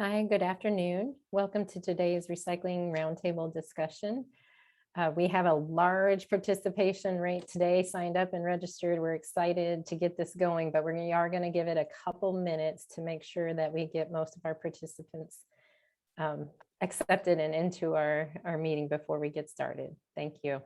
Hi, good afternoon. Welcome to today's Recycling Roundtable discussion. We have a large participation rate today, signed up and registered. We're excited to get this going, but we are going to give it a couple minutes to make sure that we get most of our participants accepted and into our meeting before we get started. Thank you.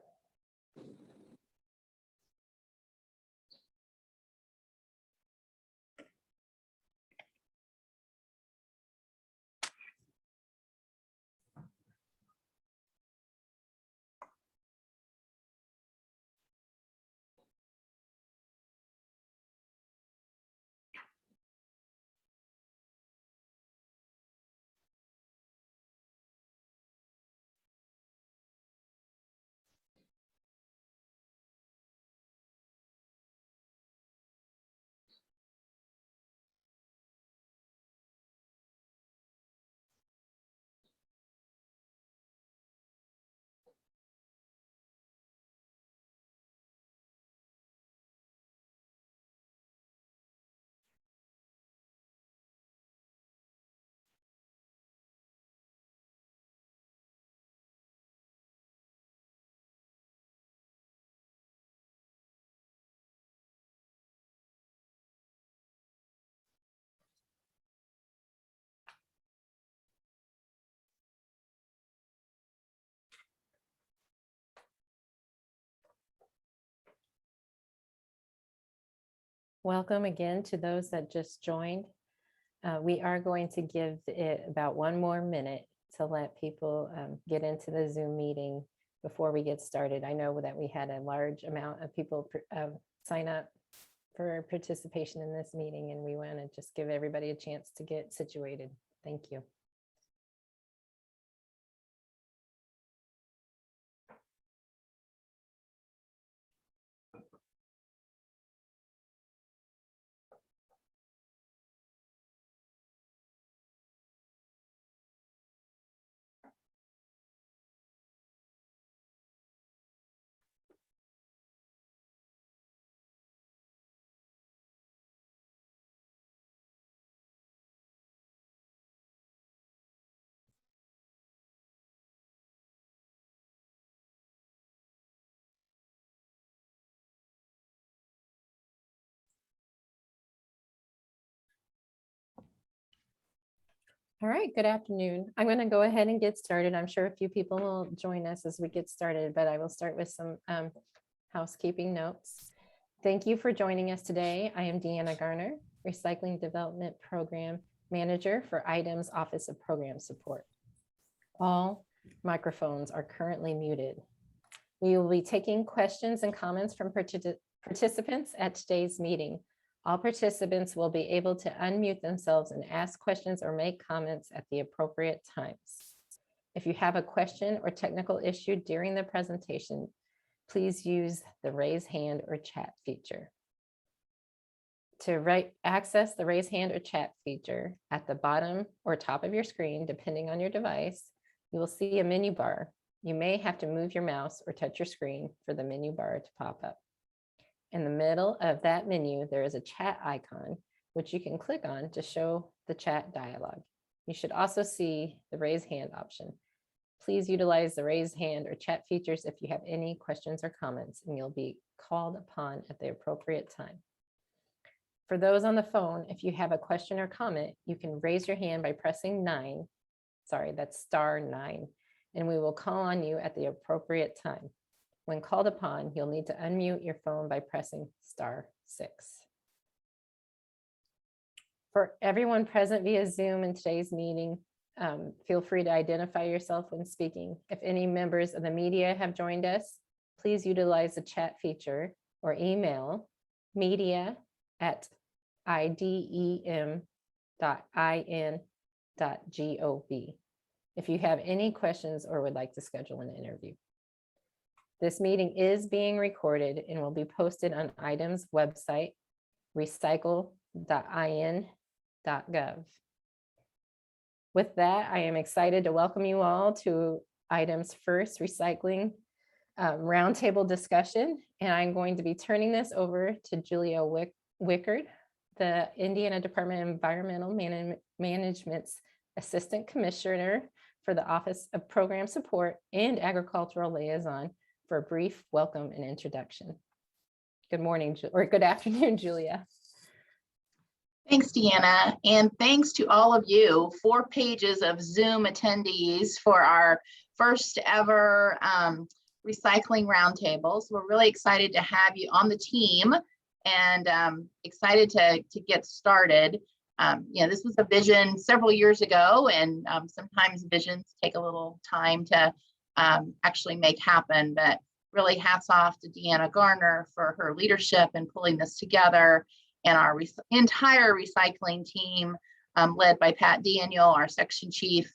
Welcome again to those that just joined. We are going to give it about one more minute to let people get into the Zoom meeting before we get started. I know that we had a large amount of people sign up for participation in this meeting, and we want to just give everybody a chance to get situated. Thank you. All right, good afternoon. I'm going to go ahead and get started. I'm sure a few people will join us as we get started, but I will start with some housekeeping notes. Thank you for joining us today. I am Deanna Garner, Recycling Development Program Manager for IDEM's Office of Program Support. All microphones are currently muted. We will be taking questions and comments from participants at today's meeting. All participants will be able to unmute themselves and ask questions or make comments at the appropriate times. If you have a question or technical issue during the presentation, please use the raise hand or chat feature. To access the raise hand or chat feature at the bottom or top of your screen, depending on your device, you will see a menu bar. You may have to move your mouse or touch your screen for the menu bar to pop up. In the middle of that menu, there is a chat icon, which you can click on to show the chat dialog. You should also see the raise hand option. Please utilize the raise hand or chat features if you have any questions or comments, and you'll be called upon at the appropriate time. For those on the phone, if you have a question or comment, you can raise your hand by pressing that's *9, and we will call on you at the appropriate time. When called upon, you'll need to unmute your phone by pressing *6. For everyone present via Zoom in today's meeting, feel free to identify yourself when speaking. If any members of the media have joined us, please utilize the chat feature or email media@idem.in.gov if you have any questions or would like to schedule an interview. This meeting is being recorded and will be posted on IDEM's website, recycle.in.gov. With that, I am excited to welcome you all to IDEM's first recycling roundtable discussion, and I'm going to be turning this over to Julia Wickard, the Indiana Department of Environmental Management's Assistant Commissioner for the Office of Program Support and Agricultural Liaison, for a brief welcome and introduction. Good morning, or good afternoon, Julia. Thanks, Deanna, and thanks to all of you. 4 pages of Zoom attendees for our first ever recycling roundtables. We're really excited to have you on the team and excited to get started. This was a vision several years ago, and sometimes visions take a little time to actually make happen, but really hats off to Deanna Garner for her leadership in pulling this together, and our entire recycling team led by Pat Daniel, our section chief.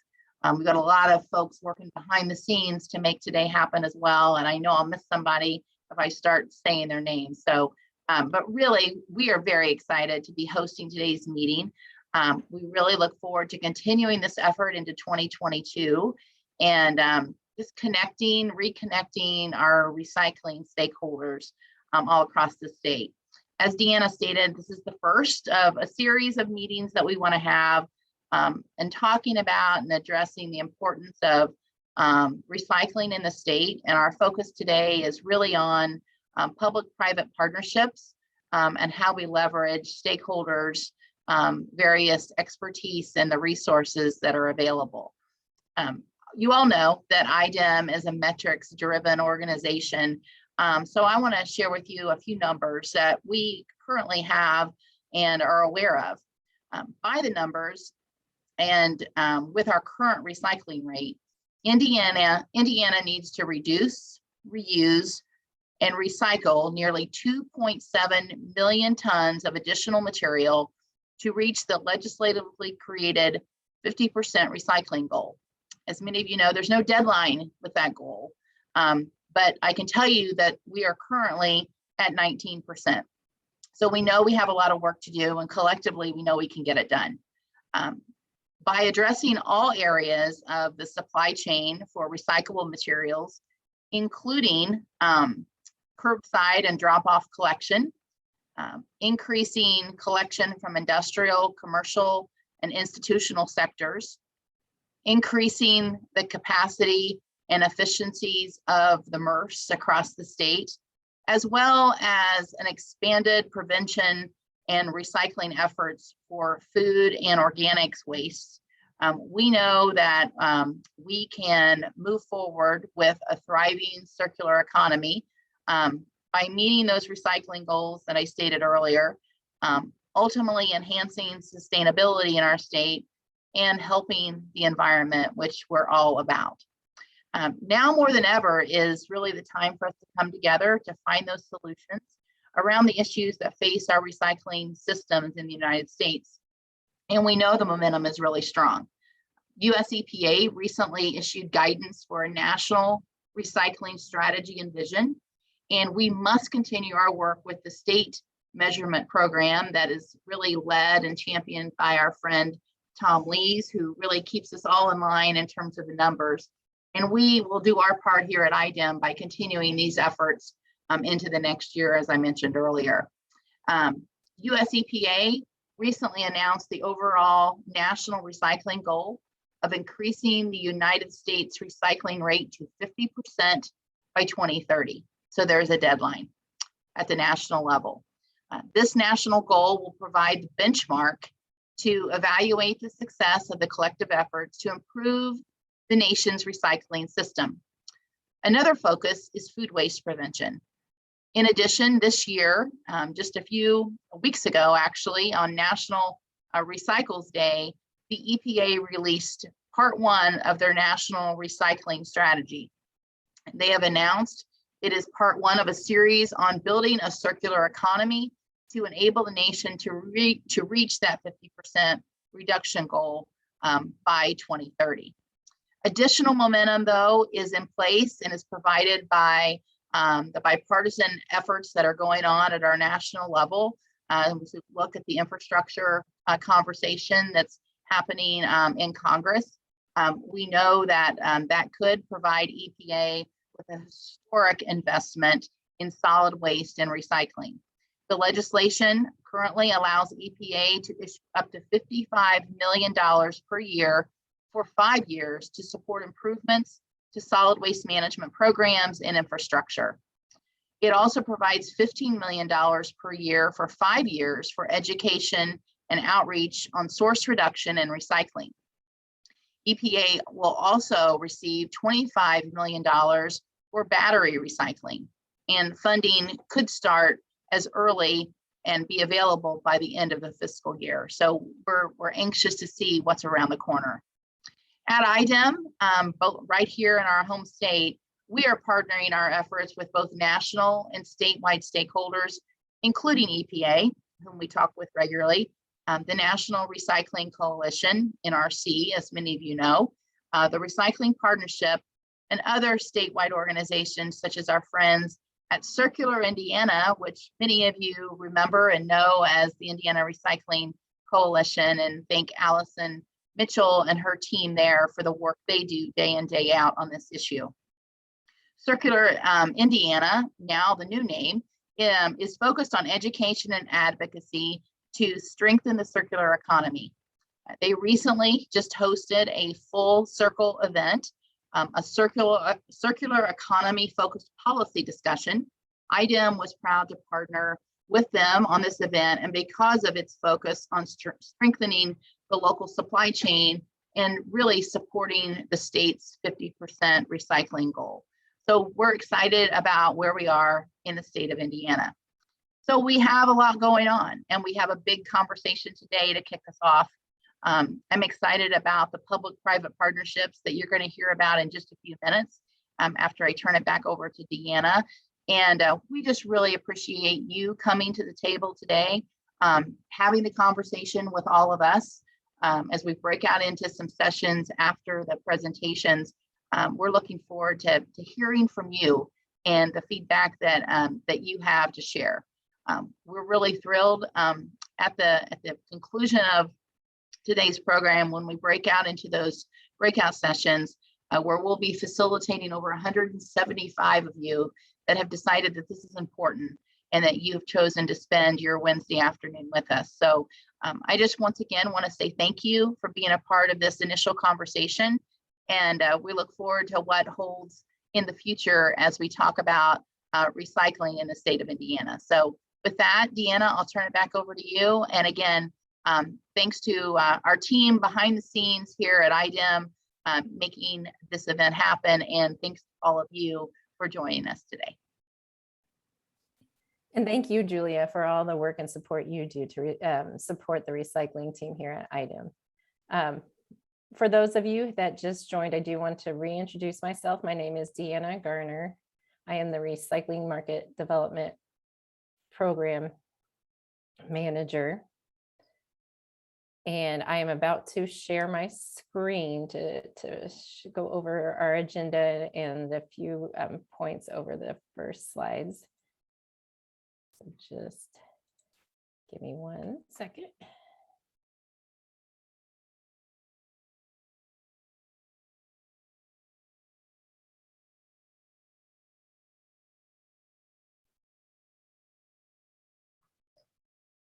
We've got a lot of folks working behind the scenes to make today happen as well. And I know I'll miss somebody if I start saying their names. So, but really, we are very excited to be hosting today's meeting. We really look forward to continuing this effort into 2022 and just reconnecting our recycling stakeholders all across the state. As Deanna stated, this is the first of a series of meetings that we want to have and talking about and addressing the importance of recycling in the state. And our focus today is really on public-private partnerships and how we leverage stakeholders, various expertise and the resources that are available. You all know that IDEM is a metrics-driven organization. So I want to share with you a few numbers that we currently have and are aware of. By the numbers and with our current recycling rate, Indiana needs to reduce, reuse, and recycle nearly 2.7 million tons of additional material to reach the legislatively created 50% recycling goal. As many of you know, there's no deadline with that goal. But I can tell you that we are currently at 19%. So we know we have a lot of work to do, and collectively we know we can get it done. By addressing all areas of the supply chain for recyclable materials, including curbside and drop-off collection, increasing collection from industrial, commercial, and institutional sectors, increasing the capacity and efficiencies of the MRFs across the state, as well as an expanded prevention and recycling efforts for food and organics waste. We know that we can move forward with a thriving circular economy by meeting those recycling goals that I stated earlier, ultimately enhancing sustainability in our state and helping the environment, which we're all about. Now more than ever is really the time for us to come together to find those solutions around the issues that face our recycling systems in the United States. And we know the momentum is really strong. US EPA recently issued guidance for a national recycling strategy and vision, and we must continue our work with the state measurement program that is really led and championed by our friend Tom Lees, who really keeps us all in line in terms of the numbers. And we will do our part here at IDEM by continuing these efforts into the next year, as I mentioned earlier. US EPA recently announced the overall national recycling goal of increasing the United States recycling rate to 50% by 2030. So there's a deadline at the national level. This national goal will provide the benchmark to evaluate the success of the collective efforts to improve the nation's recycling system. Another focus is food waste prevention. In addition, this year, just a few weeks ago, actually, on National Recycles Day, the EPA released part 1 of their national recycling strategy. They have announced it is part 1 of a series on building a circular economy to enable the nation to reach that 50% reduction goal by 2030. Additional momentum, though, is in place and is provided by the bipartisan efforts that are going on at our national level. We look at the infrastructure conversation that's happening in Congress. We know that that could provide EPA with a historic investment in solid waste and recycling. The legislation currently allows EPA to issue up to $55 million per year for 5 years to support improvements to solid waste management programs and infrastructure. It also provides $15 million per year for 5 years for education and outreach on source reduction and recycling. EPA will also receive $25 million for battery recycling, and funding could start as early and be available by the end of the fiscal year. So we're anxious to see what's around the corner. At IDEM, both right here in our home state, we are partnering our efforts with both national and statewide stakeholders, including EPA, whom we talk with regularly, the National Recycling Coalition, NRC, as many of you know, the Recycling Partnership, and other statewide organizations such as our friends at Circular Indiana, which many of you remember and know as the Indiana Recycling Coalition, and thank Allison Mitchell and her team there for the work they do day in, day out on this issue. Circular Indiana, now the new name, is focused on education and advocacy to strengthen the circular economy. They recently just hosted a full circle event, a circular economy focused policy discussion. IDEM was proud to partner with them on this event, and because of its focus on strengthening the local supply chain and really supporting the state's 50% recycling goal. So we're excited about where we are in the state of Indiana. So we have a lot going on, and we have a big conversation today to kick us off. I'm excited about the public-private partnerships that you're going to hear about in just a few minutes after I turn it back over to Deanna. And we just really appreciate you coming to the table today, having the conversation with all of us as we break out into some sessions after the presentations. We're looking forward to hearing from you and the feedback that you have to share. We're really thrilled at the conclusion of today's program when we break out into those breakout sessions where we'll be facilitating over 175 of you that have decided that this is important and that you've chosen to spend your Wednesday afternoon with us. So I just once again want to say thank you for being a part of this initial conversation. And we look forward to what holds in the future as we talk about recycling in the state of Indiana. So with that, Deanna, I'll turn it back over to you. And again, thanks to our team behind the scenes here at IDEM making this event happen. And thanks to all of you for joining us today. And thank you, Julia, for all the work and support you do to support the recycling team here at IDEM. For those of you that just joined, I do want to reintroduce myself. My name is Deanna Garner. I am the Recycling Market Development Program Manager. And I am about to share my screen to go over our agenda and a few points over the first slides. So just give me 1 second.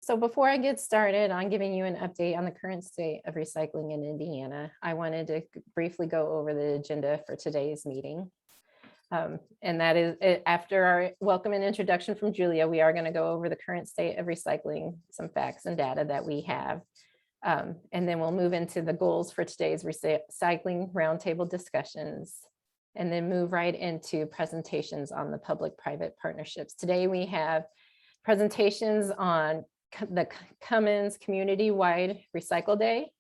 So before I get started on giving you an update on the current state of recycling in Indiana, I wanted to briefly go over the agenda for today's meeting. And that is, after our welcome and introduction from Julia, we are going to go over the current state of recycling, some facts and data that we have. And then we'll move into the goals for today's recycling roundtable discussions, and then move right into presentations on the public-private partnerships. Today we have presentations on the Cummins Community-Wide Recycle Day,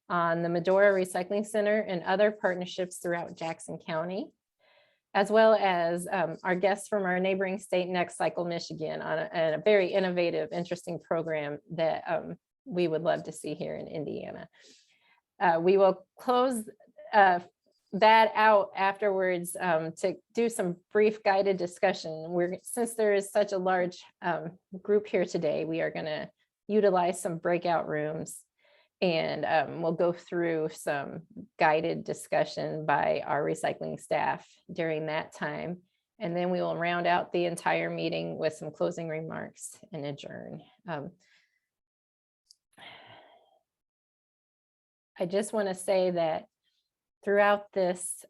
on the Medora Recycling Center and other partnerships throughout Jackson County, as well as our guests from our neighboring state, Next Cycle Michigan, on a very innovative, interesting program that we would love to see here in Indiana. We will close that out afterwards to do some brief guided discussion. Since there is such a large group here today, we are going to utilize some breakout rooms, and we'll go through some guided discussion by our recycling staff during that time. And then we will round out the entire meeting with some closing remarks and adjourn. I just want to say that throughout this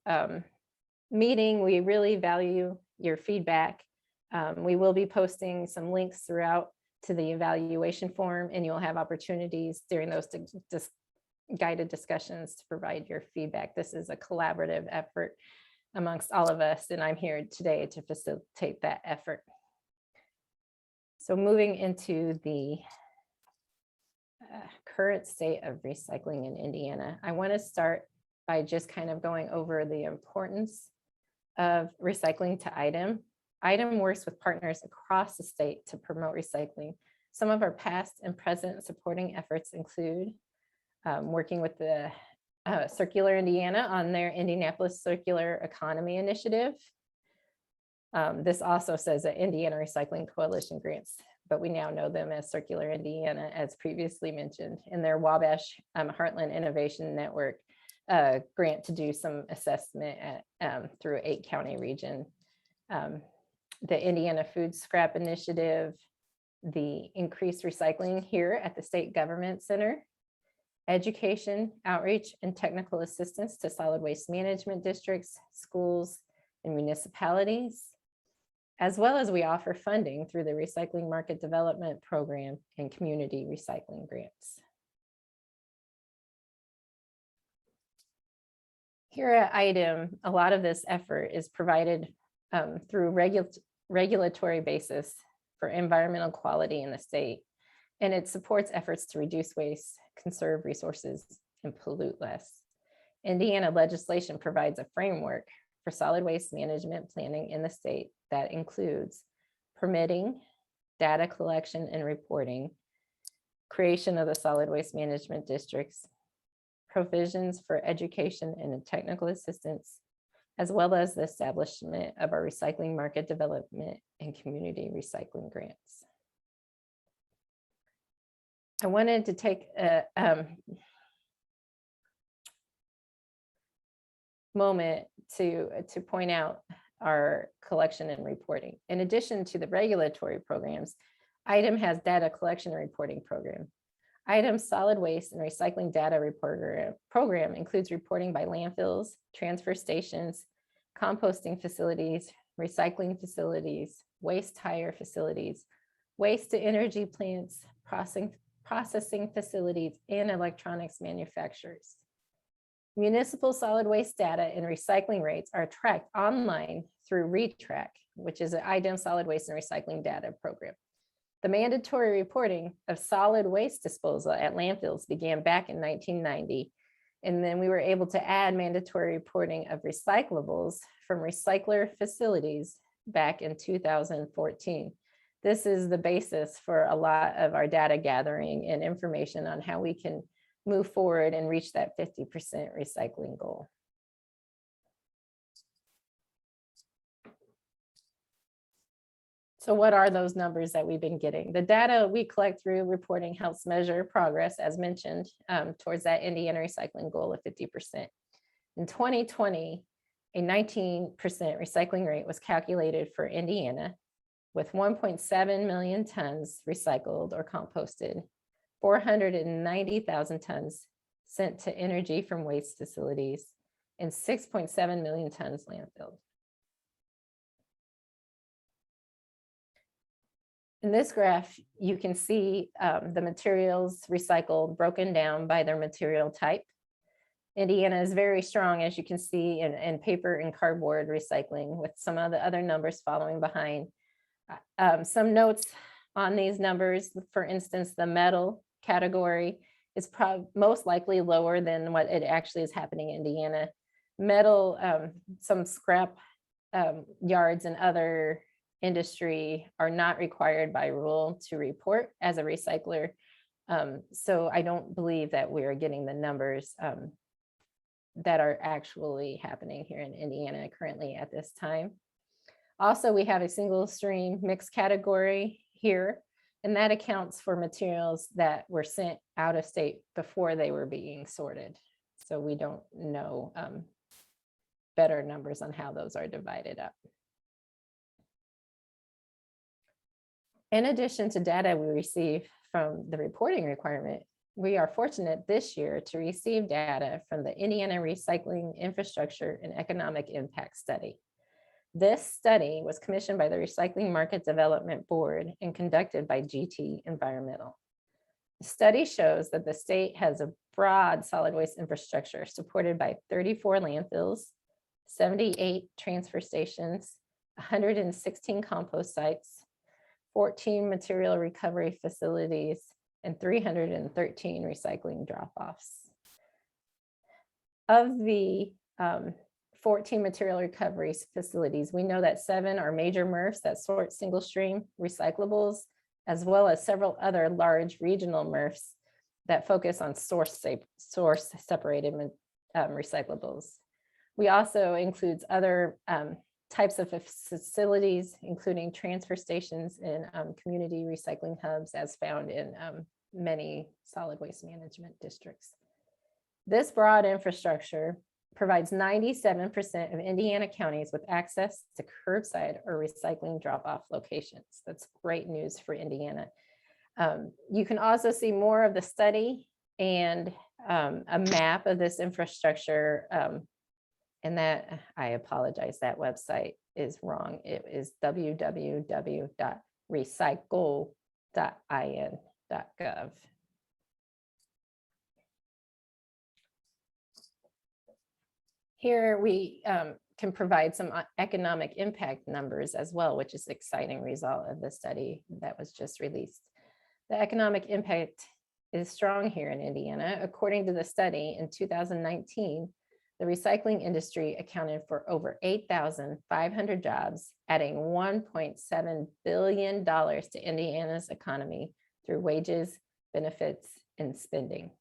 meeting, we really value your feedback. We will be posting some links throughout to the evaluation form, and you'll have opportunities during those guided discussions to provide your feedback. This is a collaborative effort amongst all of us, and I'm here today to facilitate that effort. So moving into the current state of recycling in Indiana, I want to start by just kind of going over the importance of recycling to IDEM. IDEM works with partners across the state to promote recycling. Some of our past and present supporting efforts include working with the Circular Indiana on their Indianapolis Circular Economy Initiative. This also says that Indiana Recycling Coalition grants, but we now know them as Circular Indiana, as previously mentioned, in their Wabash Heartland Innovation Network grant to do some assessment through 8-county region. The Indiana Food Scrap Initiative, the increased recycling here at the State Government Center, education, outreach, and technical assistance to solid waste management districts, schools, and municipalities, as well as we offer funding through the Recycling Market Development Program and community recycling grants. Here at IDEM, a lot of this effort is provided through regulatory basis for environmental quality in the state, and it supports efforts to reduce waste, conserve resources, and pollute less. Indiana legislation provides a framework for solid waste management planning in the state that includes permitting, data collection and reporting, creation of the solid waste management districts, provisions for education and technical assistance, as well as the establishment of our recycling market development and community recycling grants. I wanted to take a moment to point out our collection and reporting. In addition to the regulatory programs, IDEM has data collection and reporting program. IDEM's solid waste and recycling data program includes reporting by landfills, transfer stations, composting facilities, recycling facilities, waste tire facilities, waste to energy plants, processing facilities, and electronics manufacturers. Municipal solid waste data and recycling rates are tracked online through ReTrack, which is an IDEM solid waste and recycling data program. The mandatory reporting of solid waste disposal at landfills began back in 1990. And then we were able to add mandatory reporting of recyclables from recycler facilities back in 2014. This is the basis for a lot of our data gathering and information on how we can move forward and reach that 50% recycling goal. So what are those numbers that we've been getting? The data we collect through reporting helps measure progress, as mentioned, towards that Indiana recycling goal of 50%. In 2020, a 19% recycling rate was calculated for Indiana, with 1.7 million tons recycled or composted, 490,000 tons sent to energy from waste facilities, and 6.7 million tons landfilled. In this graph, you can see the materials recycled broken down by their material type. Indiana is very strong, as you can see, in paper and cardboard recycling, with some of the other numbers following behind. Some notes on these numbers: for instance, the metal category is most likely lower than what it actually is happening in Indiana. Metal, some scrap yards and other industry are not required by rule to report as a recycler. So I don't believe that we're getting the numbers that are actually happening here in Indiana currently at this time. Also, we have a single stream mixed category here, and that accounts for materials that were sent out of state before they were being sorted. So we don't know better numbers on how those are divided up. In addition to data we receive from the reporting requirement, we are fortunate this year to receive data from the Indiana Recycling Infrastructure and Economic Impact Study. This study was commissioned by the Recycling Market Development Board and conducted by GT Environmental. The study shows that the state has a broad solid waste infrastructure supported by 34 landfills, 78 transfer stations, 116 compost sites, 14 material recovery facilities, and 313 recycling drop-offs. Of the 14 material recovery facilities, we know that 7 are major MRFs that sort single stream recyclables, as well as several other large regional MRFs that focus on source separated recyclables. We also includes other types of facilities, including transfer stations and community recycling hubs as found in many solid waste management districts. This broad infrastructure provides 97% of Indiana counties with access to curbside or recycling drop-off locations. That's great news for Indiana. You can also see more of the study and a map of this infrastructure. And that, I apologize, that website is wrong. It is www.recycle.in.gov. Here we can provide some economic impact numbers as well, which is an exciting result of the study that was just released. The economic impact is strong here in Indiana. According to the study, in 2019, the recycling industry accounted for over 8,500 jobs, adding $1.7 billion to Indiana's economy through wages, benefits, and spending.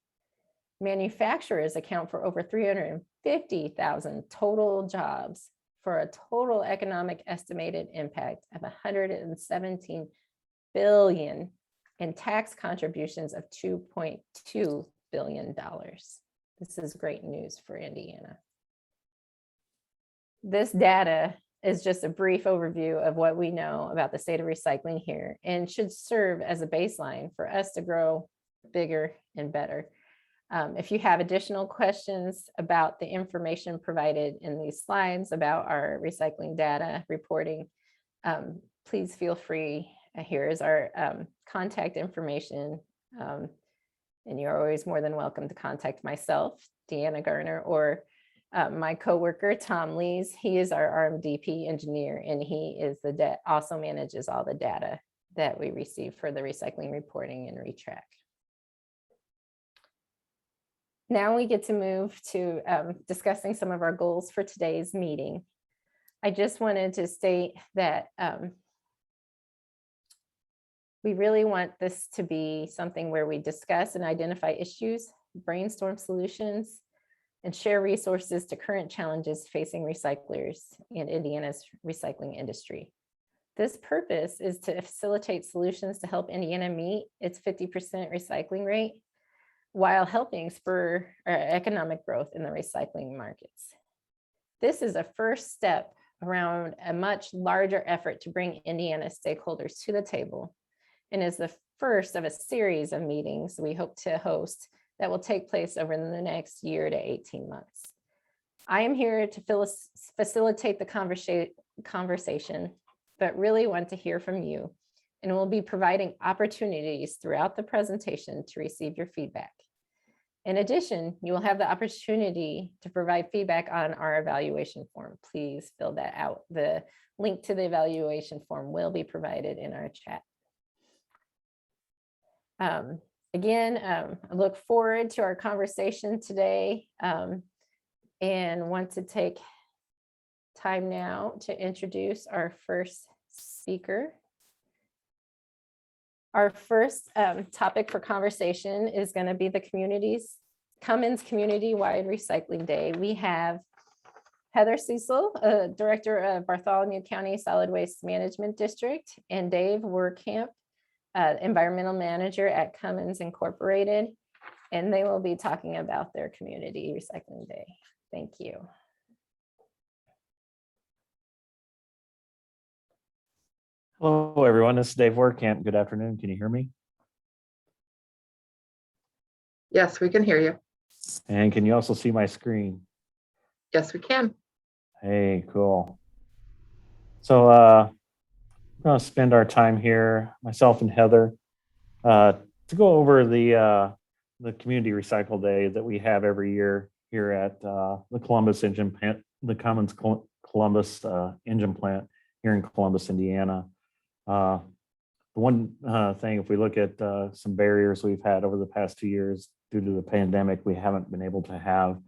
Manufacturers account for over 350,000 total jobs for a total economic estimated impact of $117 billion and tax contributions of $2.2 billion. This is great news for Indiana. This data is just a brief overview of what we know about the state of recycling here and should serve as a baseline for us to grow bigger and better. If you have additional questions about the information provided in these slides about our recycling data reporting, please feel free. Here is our contact information. And you're always more than welcome to contact myself, Deanna Garner, or my coworker, Tom Lees. He is our RMDP engineer, and he is also manages all the data that we receive for the recycling reporting and retrack. Now we get to move to discussing some of our goals for today's meeting. I just wanted to state that we really want this to be something where we discuss and identify issues, brainstorm solutions, and share resources to current challenges facing recyclers and Indiana's recycling industry. This purpose is to facilitate solutions to help Indiana meet its 50% recycling rate while helping spur economic growth in the recycling markets. This is a first step around a much larger effort to bring Indiana stakeholders to the table, and is the first of a series of meetings we hope to host that will take place over the next year to 18 months. I am here to facilitate the conversation, but really want to hear from you, and will be providing opportunities throughout the presentation to receive your feedback. In addition, you will have the opportunity to provide feedback on our evaluation form. Please fill that out. The link to the evaluation form will be provided in our chat. Again, I look forward to our conversation today, and want to take time now to introduce our first speaker. Our first topic for conversation is going to be the Cummins Community-Wide Recycling Day. We have Heather Cecil, Director of Bartholomew County Solid Waste Management District, and Dave Werkamp, Environmental Manager at Cummins Incorporated, and they will be talking about their Community Recycling Day. Thank you. Hello, everyone. This is Dave Werkamp. Good afternoon. Can you hear me? Yes, we can hear you. And can you also see my screen? Yes, we can. Hey, cool. So we're going to spend our time here, myself and Heather, to go over the community recycle day that we have every year here at the Columbus Engine Plant, the Cummins Columbus Engine Plant here in Columbus, Indiana. The one thing, if we look at some barriers we've had over the past 2 years due to the pandemic, we haven't been able to have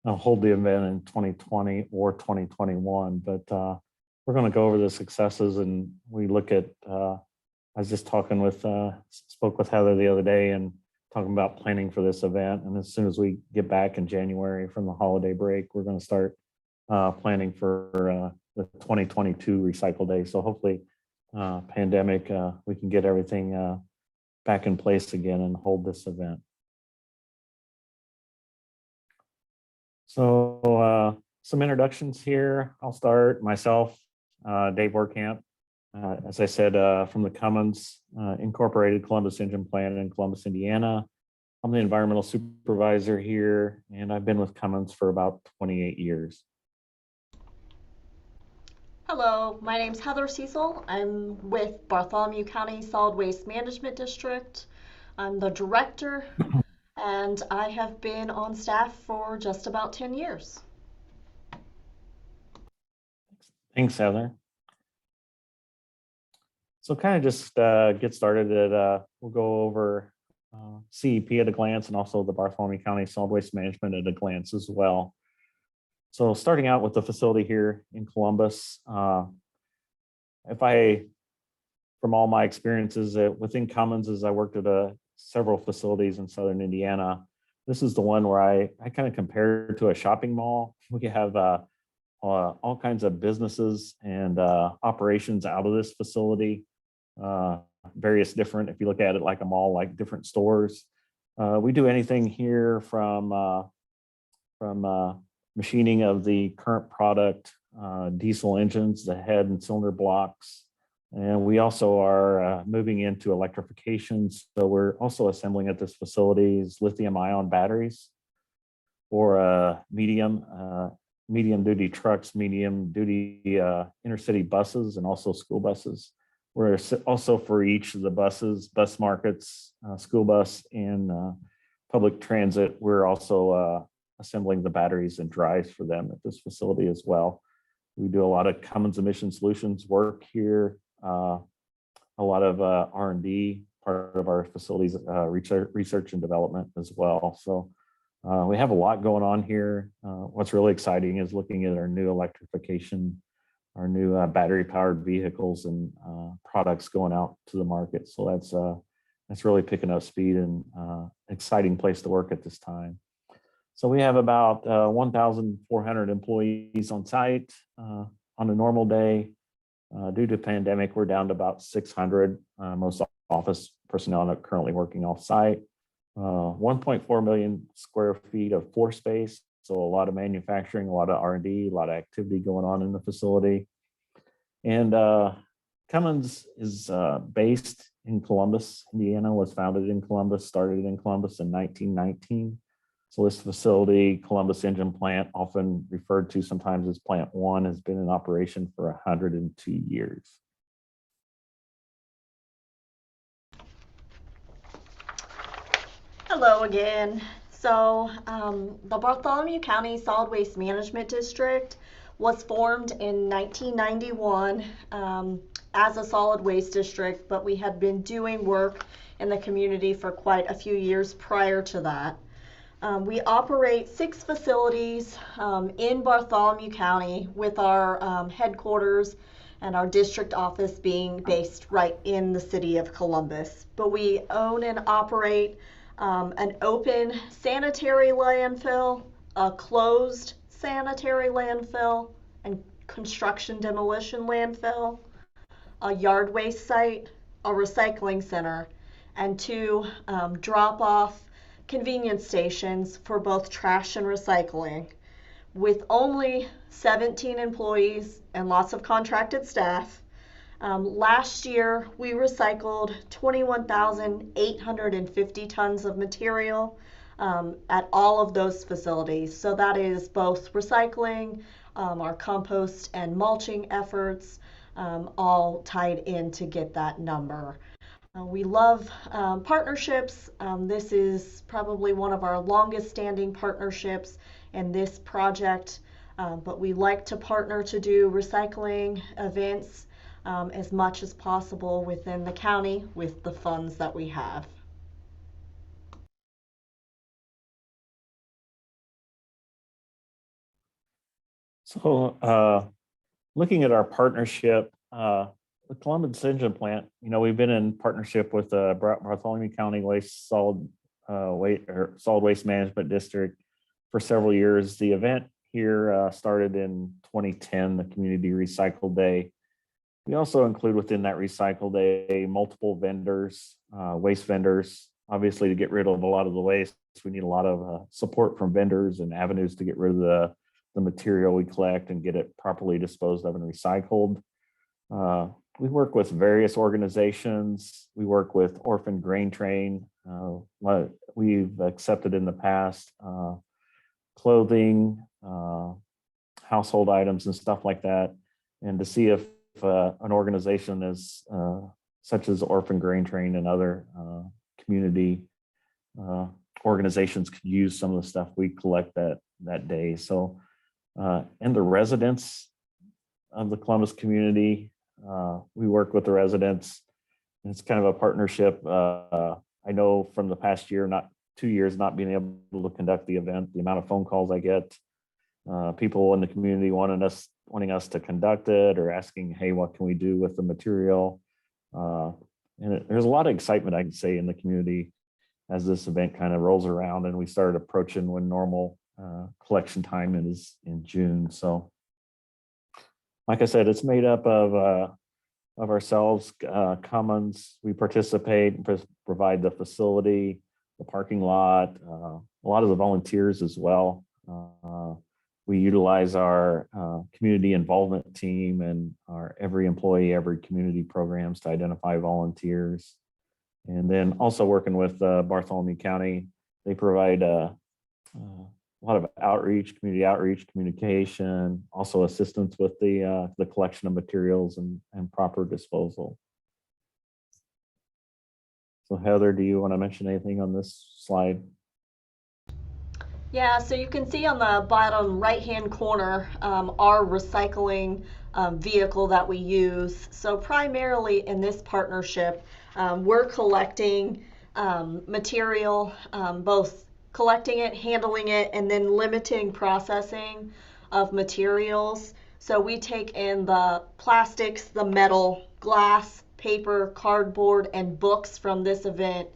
hold the event in 2020 or 2021. But we're going to go over the successes, and we look at. I was just talking with, spoke with Heather the other day, and talking about planning for this event. And as soon as we get back in January from the holiday break, we're going to start planning for the 2022 Recycle Day. So hopefully, pandemic, we can get everything back in place again and hold this event. So some introductions here. I'll start myself, Dave Werkamp. As I said, from the Cummins Incorporated Columbus Engine Plant in Columbus, Indiana. I'm the environmental supervisor here, and I've been with Cummins for about 28 years. Hello, my name's Heather Cecil. I'm with Bartholomew County Solid Waste Management District. I'm the director, and I have been on staff for just about 10 years. Thanks, Heather. So kind of just get started at, we'll go over CEP at a glance, and also the Bartholomew County Solid Waste Management at a glance as well. So starting out with the facility here in Columbus, from all my experiences within Cummins, as I worked at several facilities in Southern Indiana, this is the one where I kind of compare it to a shopping mall. We have all kinds of businesses and operations out of this facility, various different, if you look at it like a mall, like different stores. We do anything here from machining of the current product, diesel engines, the head and cylinder blocks. And we also are moving into electrification. So we're also assembling at this facility's lithium ion batteries for medium duty trucks, medium duty intercity buses, and also school buses. We're also for each of the buses, bus markets, school bus, and public transit. We're also assembling the batteries and drives for them at this facility as well. We do a lot of Cummins emission solutions work here, a lot of R&D, part of our facilities research and development as well. So we have a lot going on here. What's really exciting is looking at our new electrification, our new battery powered vehicles and products going out to the market. So that's really picking up speed, and exciting place to work at this time. So we have about 1,400 employees on site on a normal day. Due to pandemic, we're down to about 600. Most office personnel are currently working off site. 1.4 million square feet of floor space. So a lot of manufacturing, a lot of R&D, a lot of activity going on in the facility. And Cummins is based in Columbus, Indiana, was founded in Columbus, started in Columbus in 1919. So this facility, Columbus Engine Plant, often referred to sometimes as Plant 1, has been in operation for 102 years. Hello again. So the Bartholomew County Solid Waste Management District was formed in 1991 as a solid waste district, but we had been doing work in the community for quite a few years prior to that. We operate 6 facilities in Bartholomew County, with our headquarters and our district office being based right in the city of Columbus. But we own and operate an open sanitary landfill, a closed sanitary landfill and construction demolition landfill, a yard waste site, a recycling center, and 2 drop-off convenience stations for both trash and recycling. With only 17 employees and lots of contracted staff, Last year, we recycled 21,850 tons of material at all of those facilities. So that is both recycling, our compost and mulching efforts, all tied in to get that number. We love partnerships. This is probably one of our longest standing partnerships in this project, but we like to partner to do recycling events as much as possible within the county with the funds that we have. So looking at our partnership, the Columbus Engine Plant, we've been in partnership with the Bartholomew County Solid Waste Management District for several years. The event here started in 2010, the Community Recycle Day. We also include within that Recycle Day multiple vendors, waste vendors. Obviously, to get rid of a lot of the waste, we need a lot of support from vendors and avenues to get rid of the material we collect and get it properly disposed of and recycled. We work with various organizations. We work with Orphan Grain Train. We've accepted in the past clothing, household items and stuff like that. And to see if an organization is such as Orphan Grain Train and other community organizations could use some of the stuff we collect that day. So, and the residents of the Columbus community, we work with the residents. It's kind of a partnership. I know from the past year, not 2 years, not being able to conduct the event, the amount of phone calls I get, people in the community wanting us to conduct it or asking, hey, what can we do with the material? And there's a lot of excitement, I can say, in the community as this event kind of rolls around, and we started approaching when normal collection time is in June. So like I said, it's made up of ourselves, Commons. We participate and provide the facility, the parking lot, a lot of the volunteers as well. We utilize our community involvement team and our Every Employee, Every Community programs to identify volunteers. And then also working with Bartholomew County, they provide a lot of outreach, community outreach, communication, also assistance with the collection of materials and proper disposal. So Heather, do you want to mention anything on this slide? Yeah, so you can see on the bottom right-hand corner our recycling vehicle that we use. So primarily in this partnership, we're collecting material, both collecting it, handling it, and then limiting processing of materials. So we take in the plastics, the metal, glass, paper, cardboard, and books from this event,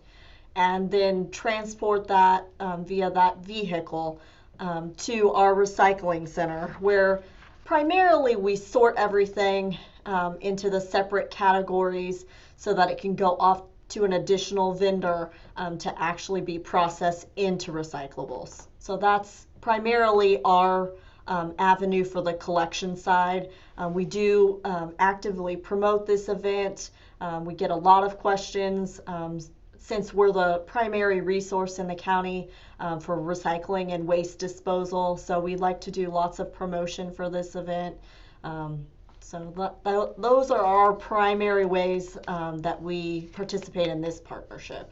and then transport that via that vehicle to our recycling center, where primarily we sort everything into the separate categories so that it can go off to an additional vendor to actually be processed into recyclables. So that's primarily our avenue for the collection side. We do actively promote this event. We get a lot of questions since we're the primary resource in the county for recycling and waste disposal. So we like to do lots of promotion for this event. So those are our primary ways that we participate in this partnership.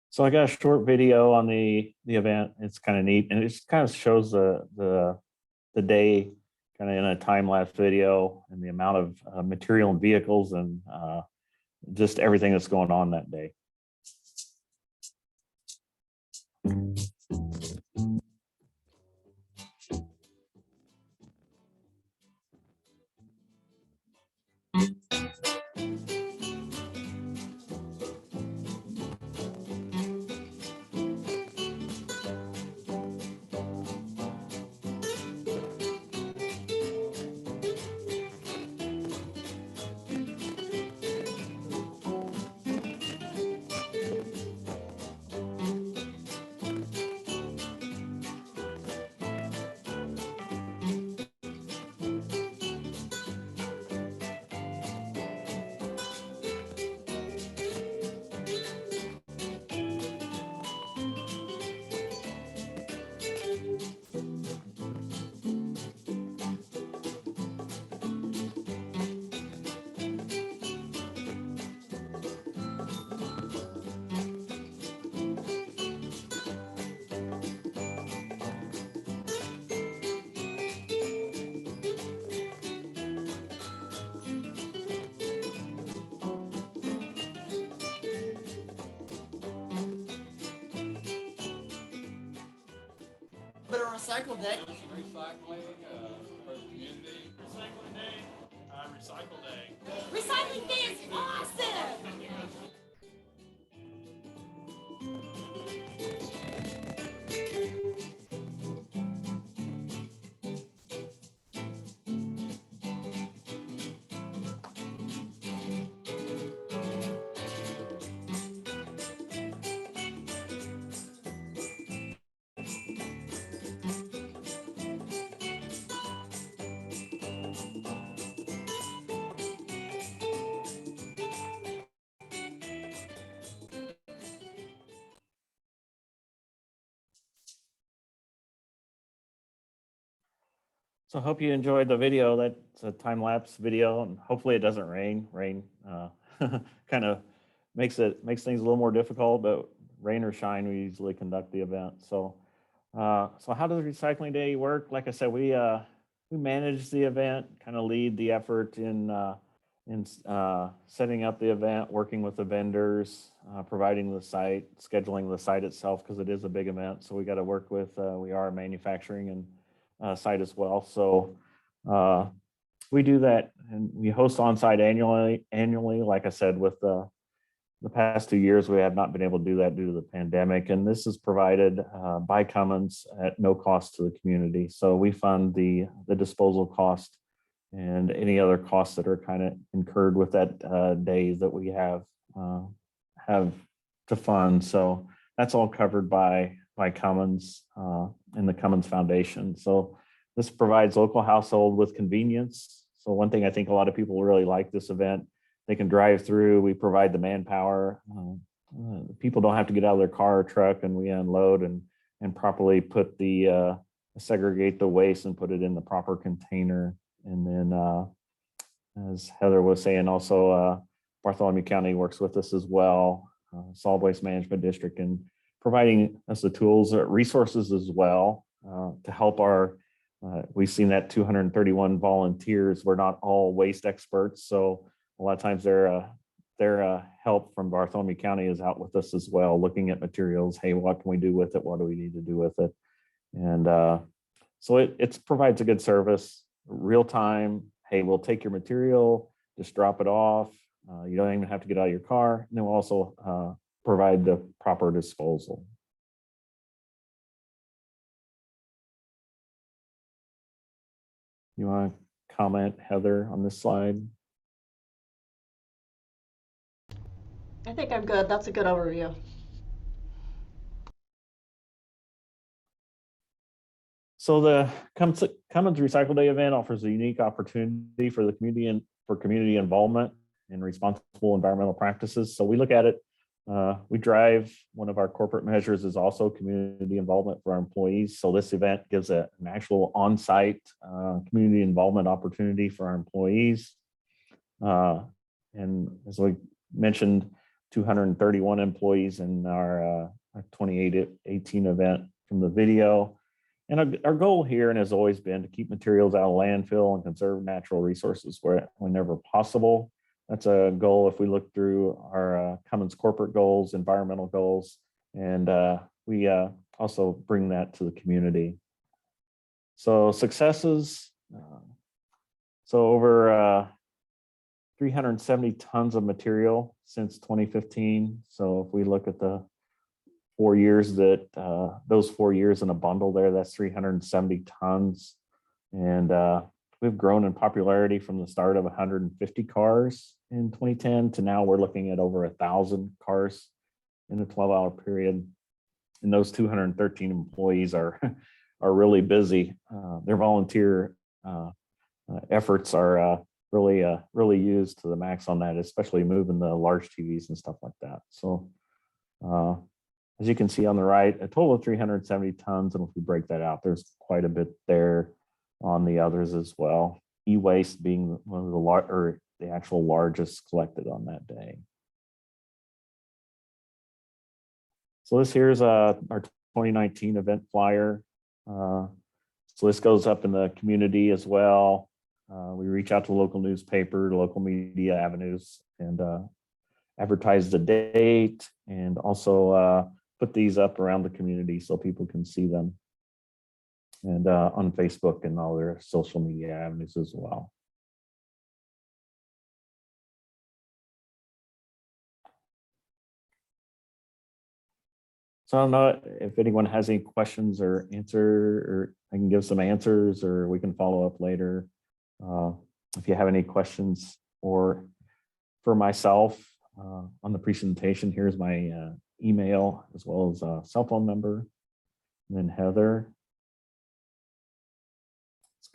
So I got a short video on the event. It's kind of neat, and it just kind of shows the day kind of in a time-lapse video and the amount of material and vehicles and just everything that's going on that day. bit of recycle day. Recycling for the community. Recycling day. Recycle day. Recycling day is awesome! So I hope you enjoyed the video. That's a time lapse video, and hopefully it doesn't rain. Rain kind of makes things a little more difficult, but rain or shine, we usually conduct the event. So how does Recycling Day work? Like I said, we manage the event, kind of lead the effort in setting up the event, working with the vendors, providing the site, scheduling the site itself, because it is a big event. So we got to work with, we are manufacturing and site as well. So we do that, and we host on site annually. Like I said, with the past 2 years, we have not been able to do that due to the pandemic. And this is provided by Cummins at no cost to the community. So we fund the disposal cost and any other costs that are kind of incurred with that day that we have to fund. So that's all covered by Cummins and the Cummins Foundation. So this provides local household with convenience. So one thing I think a lot of people really like this event, they can drive through. We provide the manpower. People don't have to get out of their car or truck, and we unload and properly put segregate the waste and put it in the proper container. And then, as Heather was saying, also Bartholomew County works with us as well, Solid Waste Management District, and providing us the tools, resources as well to help our, we've seen that 231 volunteers. We're not all waste experts. So a lot of times their help from Bartholomew County is out with us as well, looking at materials. Hey, what can we do with it? What do we need to do with it? And so it provides a good service, real time. Hey, we'll take your material, just drop it off. You don't even have to get out of your car. And then we'll also provide the proper disposal. You want to comment, Heather, on this slide? I think I'm good. That's a good overview. So the Cummins Recycle Day event offers a unique opportunity for the community and for community involvement in responsible environmental practices. So we look at it, we drive, one of our corporate measures is also community involvement for our employees. So this event gives an actual on-site community involvement opportunity for our employees. And as we mentioned, 231 employees in our 2018 event from the video. And our goal here, and has always been, to keep materials out of landfill and conserve natural resources whenever possible. That's a goal if we look through our Cummins corporate goals, environmental goals, and we also bring that to the community. So successes, so over 370 tons of material since 2015. So if we look at the 4 years that those 4 years in a bundle there, that's 370 tons. And we've grown in popularity from the start of 150 cars in 2010 to now we're looking at over 1,000 cars in a 12-hour period. And those 213 employees are really busy. Their volunteer efforts are really used to the max on that, especially moving the large TVs and stuff like that. So as you can see on the right, a total of 370 tons. And if we break that out, there's quite a bit there on the others as well. E-waste being one of the actual largest collected on that day. So this here's our 2019 event flyer. So this goes up in the community as well. We reach out to local newspaper, local media avenues, and advertise the date, and also put these up around the community so people can see them. and on Facebook and all their social media avenues as well. So I don't know if anyone has any questions or or I can give some answers, or we can follow up later. If you have any questions or for myself on the presentation, here's my email as well as a cell phone number. And then Heather,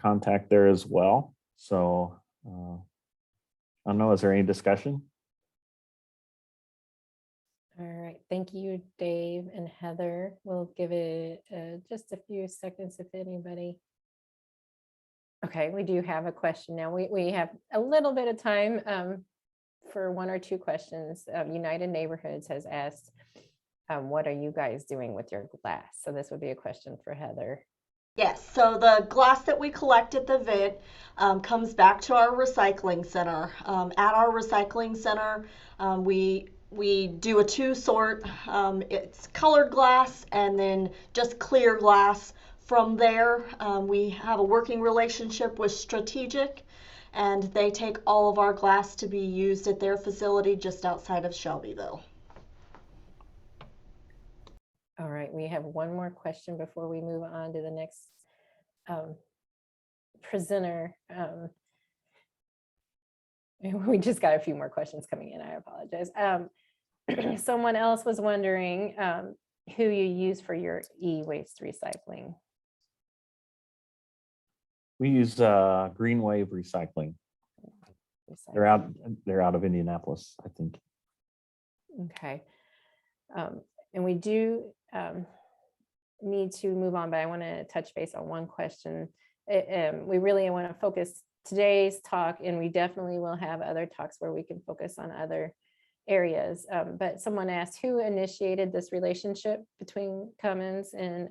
contact there as well. So I don't know, is there any discussion? All right, thank you, Dave and Heather. We'll give it just a few seconds if anybody. Okay, we do have a question now. We have a little bit of time for one or two questions. United Neighborhoods has asked, what are you guys doing with your glass? So this would be a question for Heather. Yes, so the glass that we collect at the VIT comes back to our recycling center. At our recycling center, we do a two-sort. It's colored glass and then just clear glass. From there, we have a working relationship with Strategic, and they take all of our glass to be used at their facility just outside of Shelbyville. All right, we have one more question before we move on to the next presenter. We just got a few more questions coming in. I apologize. Someone else was wondering who you use for your e-waste recycling. We use Green Wave Recycling. They're out of Indianapolis, I think. Okay. And we do need to move on, but I want to touch base on one question. We really want to focus today's talk, and we definitely will have other talks where we can focus on other areas. But someone asked, who initiated this relationship between Cummins and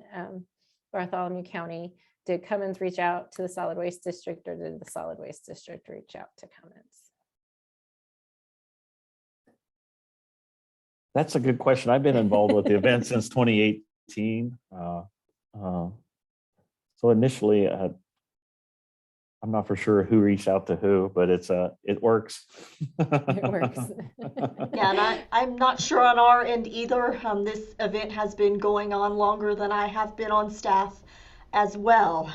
Bartholomew County? Did Cummins reach out to the solid waste district, or did the solid waste district reach out to Cummins? That's a good question. I've been involved with the event since 2018. So initially, I'm not for sure who reached out to who, but it works. It works. Yeah, and I'm not sure on our end either. This event has been going on longer than I have been on staff as well.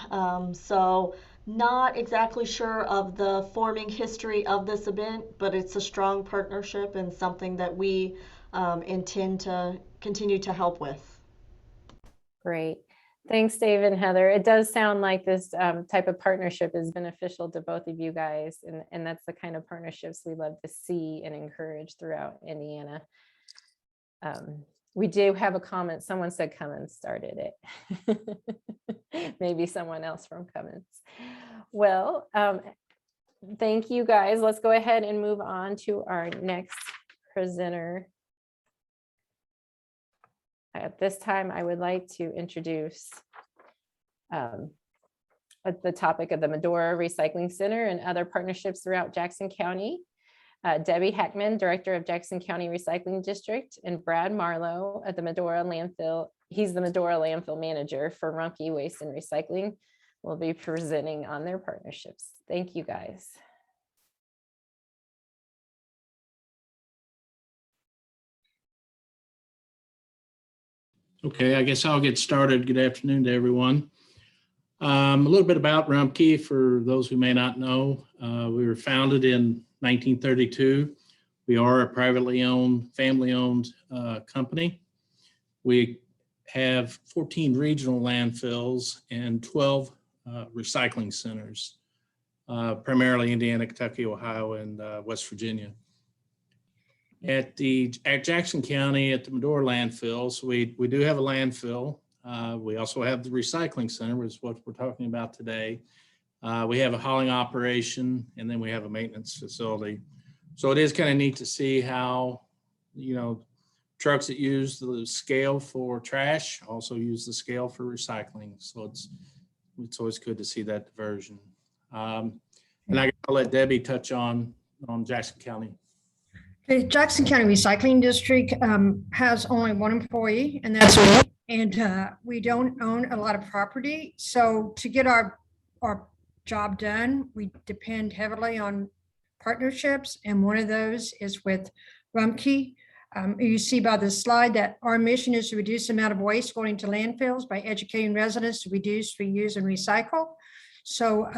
So not exactly sure of the forming history of this event, but it's a strong partnership and something that we intend to continue to help with. Great. Thanks, Dave and Heather. It does sound like this type of partnership is beneficial to both of you guys, and that's the kind of partnerships we love to see and encourage throughout Indiana. We do have a comment. Someone said Cummins started it. Maybe someone else from Cummins. Well, thank you guys. Let's go ahead and move on to our next presenter. At this time, I would like to introduce the topic of the Medora Recycling Center and other partnerships throughout Jackson County. Debbie Heckman, Director of Jackson County Recycling District, and Brad Marlowe at the Medora Landfill. He's the Medora Landfill Manager for Rumpke Waste and Recycling, will be presenting on their partnerships. Thank you, guys. Okay, I guess I'll get started. Good afternoon to everyone. A little bit about Rumpke for those who may not know. We were founded in 1932. We are a privately owned, family-owned company. We have 14 regional landfills and 12 recycling centers, primarily Indiana, Kentucky, Ohio, and West Virginia. At Jackson County, at the Medora landfill, so we do have a landfill. We also have the recycling center, which is what we're talking about today. We have a hauling operation, and then we have a maintenance facility. So it is kind of neat to see how, trucks that use the scale for trash also use the scale for recycling. So it's always good to see that diversion. And I'll let Debbie touch on Jackson County. Okay, Jackson County Recycling District has only one employee, and that's me. and we don't own a lot of property. So to get our job done, we depend heavily on partnerships, and one of those is with Rumpke. You see by the slide that our mission is to reduce the amount of waste going to landfills by educating residents to reduce, reuse, and recycle. So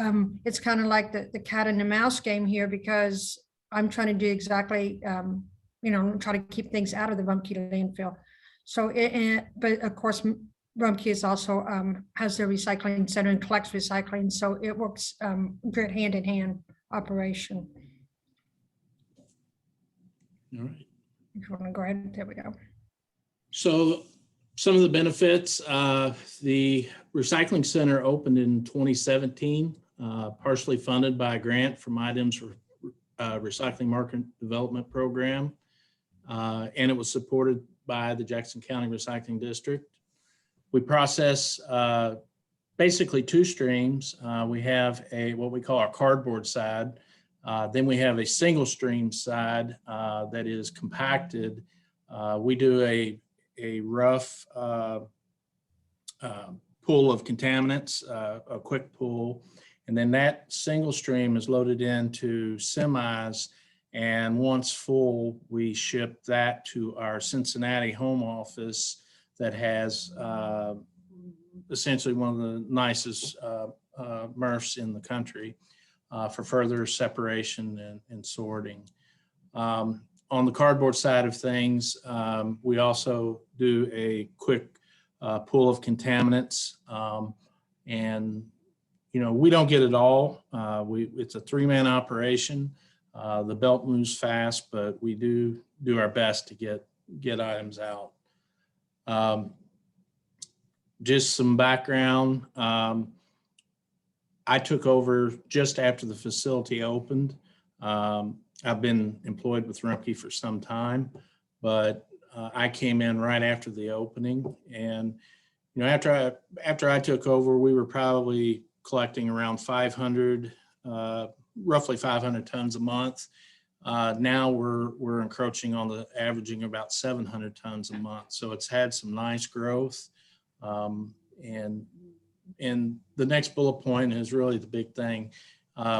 it's kind of like the cat and the mouse game here, because I'm trying to do exactly, try to keep things out of the Rumpke landfill. So, but of course, Rumpke is also has their recycling center and collects recycling. So it works good hand in hand operation. All right. If you want to go ahead, there we go. So some of the benefits, the recycling center opened in 2017, partially funded by a grant from IDEM's Recycling Market Development Program. And it was supported by the Jackson County Recycling District. We process basically two streams. We have what we call our cardboard side. Then we have a single stream side that is compacted. We do a rough pool of contaminants, a quick pool, and then that single stream is loaded into semis, and once full, we ship that to our Cincinnati home office that has essentially one of the nicest MRFs in the country for further separation and sorting. On the cardboard side of things, we also do a quick pool of contaminants, and we don't get it all. It's a three-man operation. The belt moves fast, but we do our best to get items out. Just some background. I took over just after the facility opened. I've been employed with Rumpke for some time, but I came in right after the opening. And after I took over, we were probably collecting around 500, roughly 500 tons a month. Now we're encroaching on the averaging about 700 tons a month. So it's had some nice growth. And the next bullet point is really the big thing.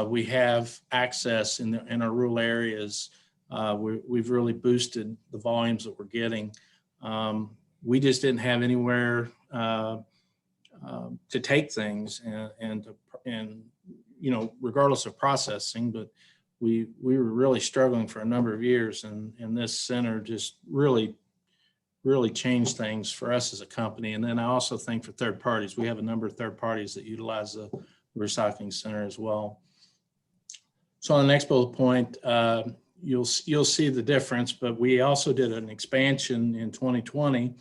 We have access in our rural areas. We've really boosted the volumes that we're getting. We just didn't have anywhere to take things and regardless of processing, but we were really struggling for a number of years, and this center just really changed things for us as a company. And then I also think for third parties, we have a number of third parties that utilize the recycling center as well. So on the next bullet point, you'll see the difference, but we also did an expansion in 2020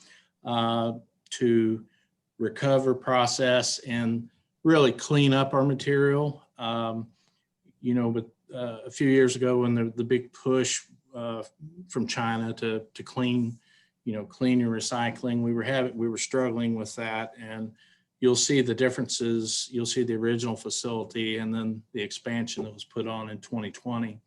to recover, process, and really clean up our material. But a few years ago, when the big push from China to clean your recycling, we were struggling with that, and you'll see the differences. You'll see the original facility and then the expansion that was put on in 2020.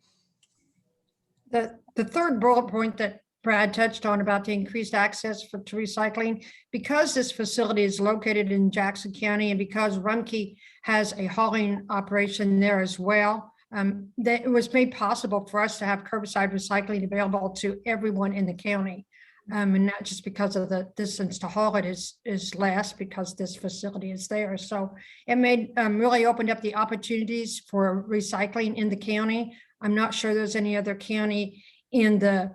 The third bullet point that Brad touched on about the increased access to recycling, because this facility is located in Jackson County and because Rumpke has a hauling operation there as well, that it was made possible for us to have curbside recycling available to everyone in the county. And not just because of the distance to haul it is less, because this facility is there. So it made really opened up the opportunities for recycling in the county. I'm not sure there's any other county in the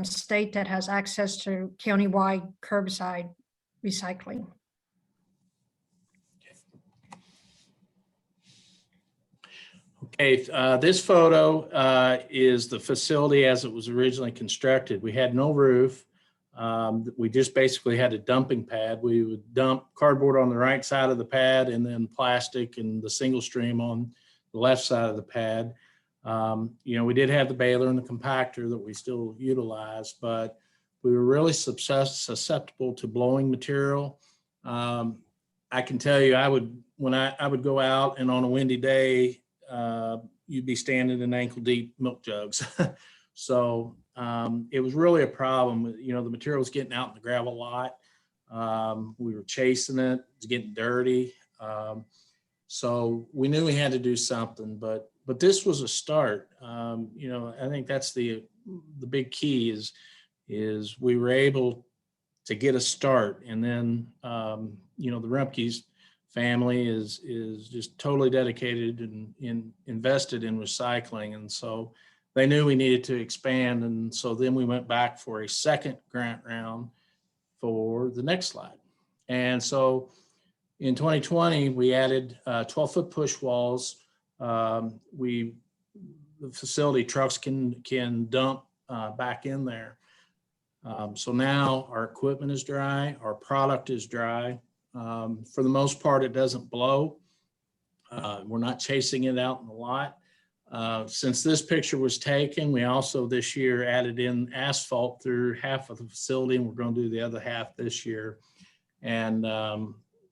state that has access to countywide curbside recycling. Okay, this photo is the facility as it was originally constructed. We had no roof. We just basically had a dumping pad. We would dump cardboard on the right side of the pad and then plastic and the single stream on the left side of the pad. We did have the baler and the compactor that we still utilize, but we were really susceptible to blowing material. I can tell you, when I would go out and on a windy day, you'd be standing in ankle deep milk jugs. So it was really a problem. The material was getting out in the gravel lot. We were chasing it, it's getting dirty. So we knew we had to do something, but this was a start. I think that's the big key is we were able to get a start. And then, the Rumpke's family is just totally dedicated and invested in recycling. And so they knew we needed to expand. And so then we went back for a second grant round for the next slide. And so in 2020, we added 12-foot push walls. The facility trucks can dump back in there. So now our equipment is dry, our product is dry. For the most part, it doesn't blow. We're not chasing it out in the lot. Since this picture was taken, we also this year added in asphalt through half of the facility, and we're going to do the other half this year. And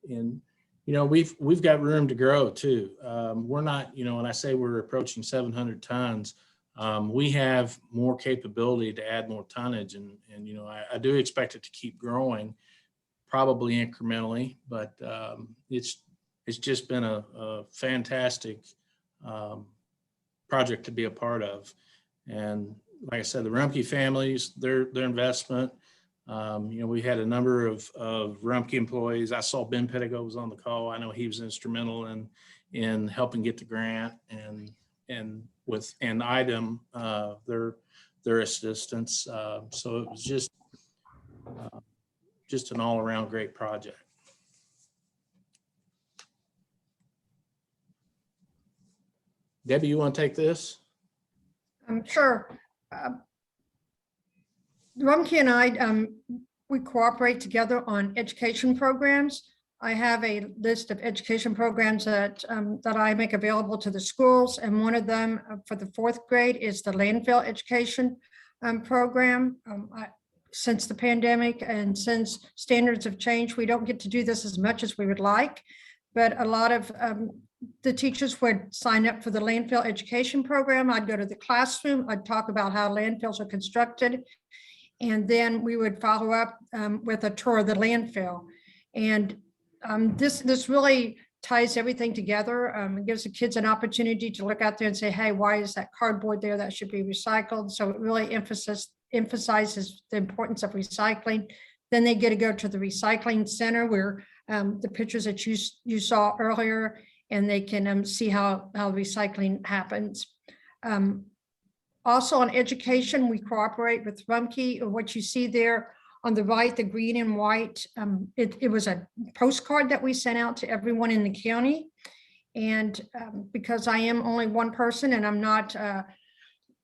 we've got room to grow too. We're not, when I say we're approaching 700 tons, we have more capability to add more tonnage, and I do expect it to keep growing, probably incrementally, but it's just been a fantastic project to be a part of. And like I said, the Rumpke families, their investment. We had a number of Rumpke employees. I saw Ben Pettigo was on the call. I know he was instrumental in helping get the grant and with IDEM, their assistance. So it was just an all around great project. Debbie, you want to take this? Sure. Rumke and I, we cooperate together on education programs. I have a list of education programs that I make available to the schools, and one of them for the 4th grade is the landfill education program. Since the pandemic and since standards have changed, we don't get to do this as much as we would like, but a lot of the teachers would sign up for the landfill education program. I'd go to the classroom, I'd talk about how landfills are constructed, and then we would follow up with a tour of the landfill. And this really ties everything together. It gives the kids an opportunity to look out there and say, hey, why is that cardboard there? That should be recycled. So it really emphasizes the importance of recycling. Then they get to go to the recycling center where the pictures that you saw earlier, and they can see how recycling happens. Also on education, we cooperate with Rumpke. What you see there on the right, the green and white, it was a postcard that we sent out to everyone in the county. And because I am only one person and I'm not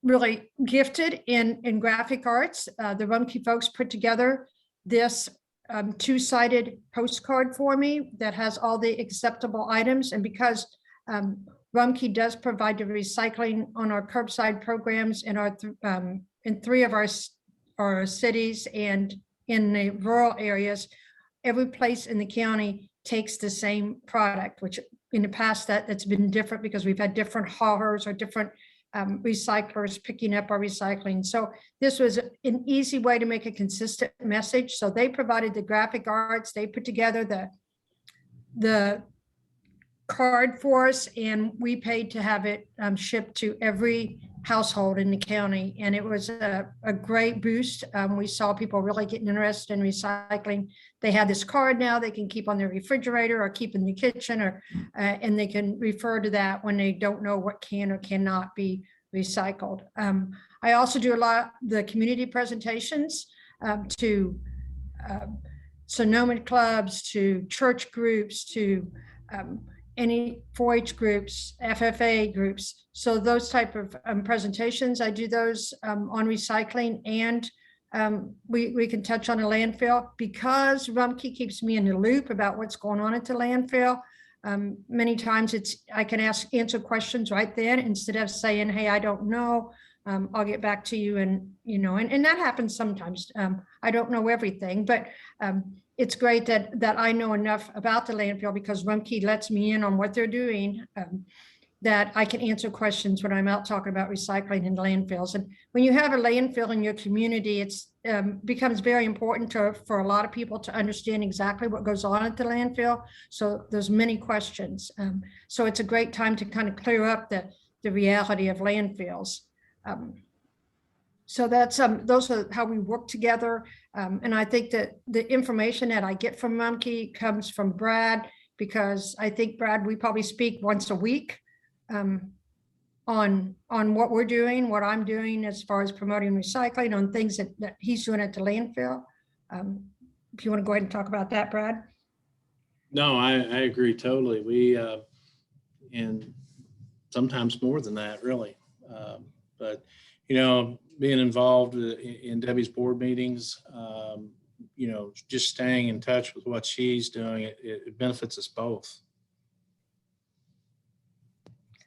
really gifted in graphic arts, the Rumpke folks put together this 2-sided postcard for me that has all the acceptable items. And because Rumpke does provide the recycling on our curbside programs in our in 3 of our cities and in the rural areas, every place in the county takes the same product, which in the past that's been different because we've had different haulers or different recyclers picking up our recycling. So this was an easy way to make a consistent message. So they provided the graphic arts, they put together the card for us, and we paid to have it shipped to every household in the county. And it was a great boost. We saw people really getting interested in recycling. They have this card now they can keep on their refrigerator or keep in the kitchen, or and they can refer to that when they don't know what can or cannot be recycled. I also do a lot of the community presentations to Sonoma clubs, to church groups, to any 4-H groups, FFA groups. So those type of presentations, I do those on recycling, and we can touch on a landfill because Rumpke keeps me in the loop about what's going on at the landfill. Many times I can answer questions right then instead of saying, hey, I don't know. I'll get back to you. And, and that happens sometimes. I don't know everything, but it's great that I know enough about the landfill because Rumpke lets me in on what they're doing. that I can answer questions when I'm out talking about recycling in landfills. And when you have a landfill in your community, it's becomes very important for a lot of people to understand exactly what goes on at the landfill. So there's many questions. So it's a great time to kind of clear up the reality of landfills. So that's those are how we work together. And I think that the information that I get from Rumpke comes from Brad, because I think, Brad, we probably speak once a week on what we're doing, what I'm doing as far as promoting recycling, on things that he's doing at the landfill. If you want to go ahead and talk about that, Brad. No, I agree totally. We, and sometimes more than that, really. But, you know, being involved in Debbie's board meetings, you know, just staying in touch with what she's doing, it benefits us both.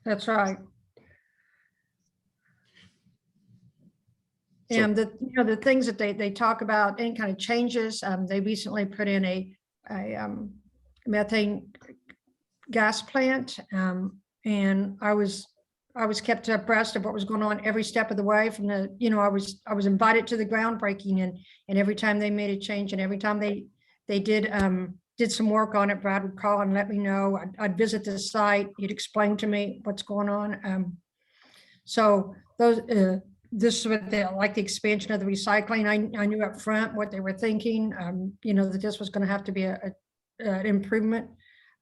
That's right. So- And the things that they talk about, any kind of changes, they recently put in a methane gas plant. And I was kept abreast of what was going on every step of the way from the, you know, I was invited to the groundbreaking, and every time they made a change, and every time they did some work on it, Brad would call and let me know. I'd visit the site. He'd explain to me what's going on. So those, this is what they like, the expansion of the recycling. I knew up front what they were thinking, you know, that this was going to have to be an improvement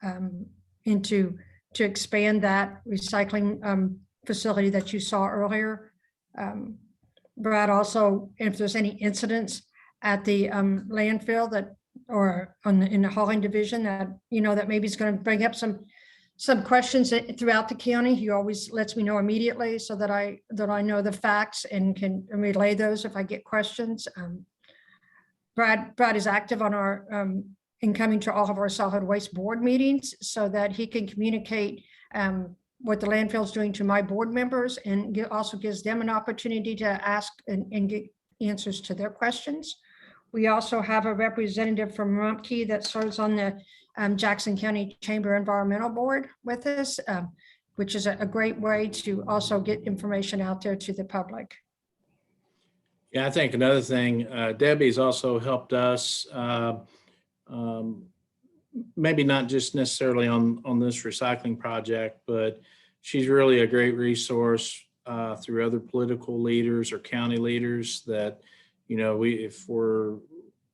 to expand that recycling facility that you saw earlier. Brad, also, if there's any incidents at the landfill that, or in the hauling division that, you know, that maybe is going to bring up some questions throughout the county, he always lets me know immediately so that I know the facts and can relay those if I get questions. Brad is active on our in coming to all of our solid waste board meetings so that he can communicate what the landfill is doing to my board members, and also gives them an opportunity to ask and get answers to their questions. We also have a representative from Rumpke that serves on the Jackson County Chamber Environmental Board with us, which is a great way to also get information out there to the public. Yeah, I think another thing, Debbie's also helped us, maybe not just necessarily on this recycling project, but she's really a great resource through other political leaders or county leaders that, you know, if we're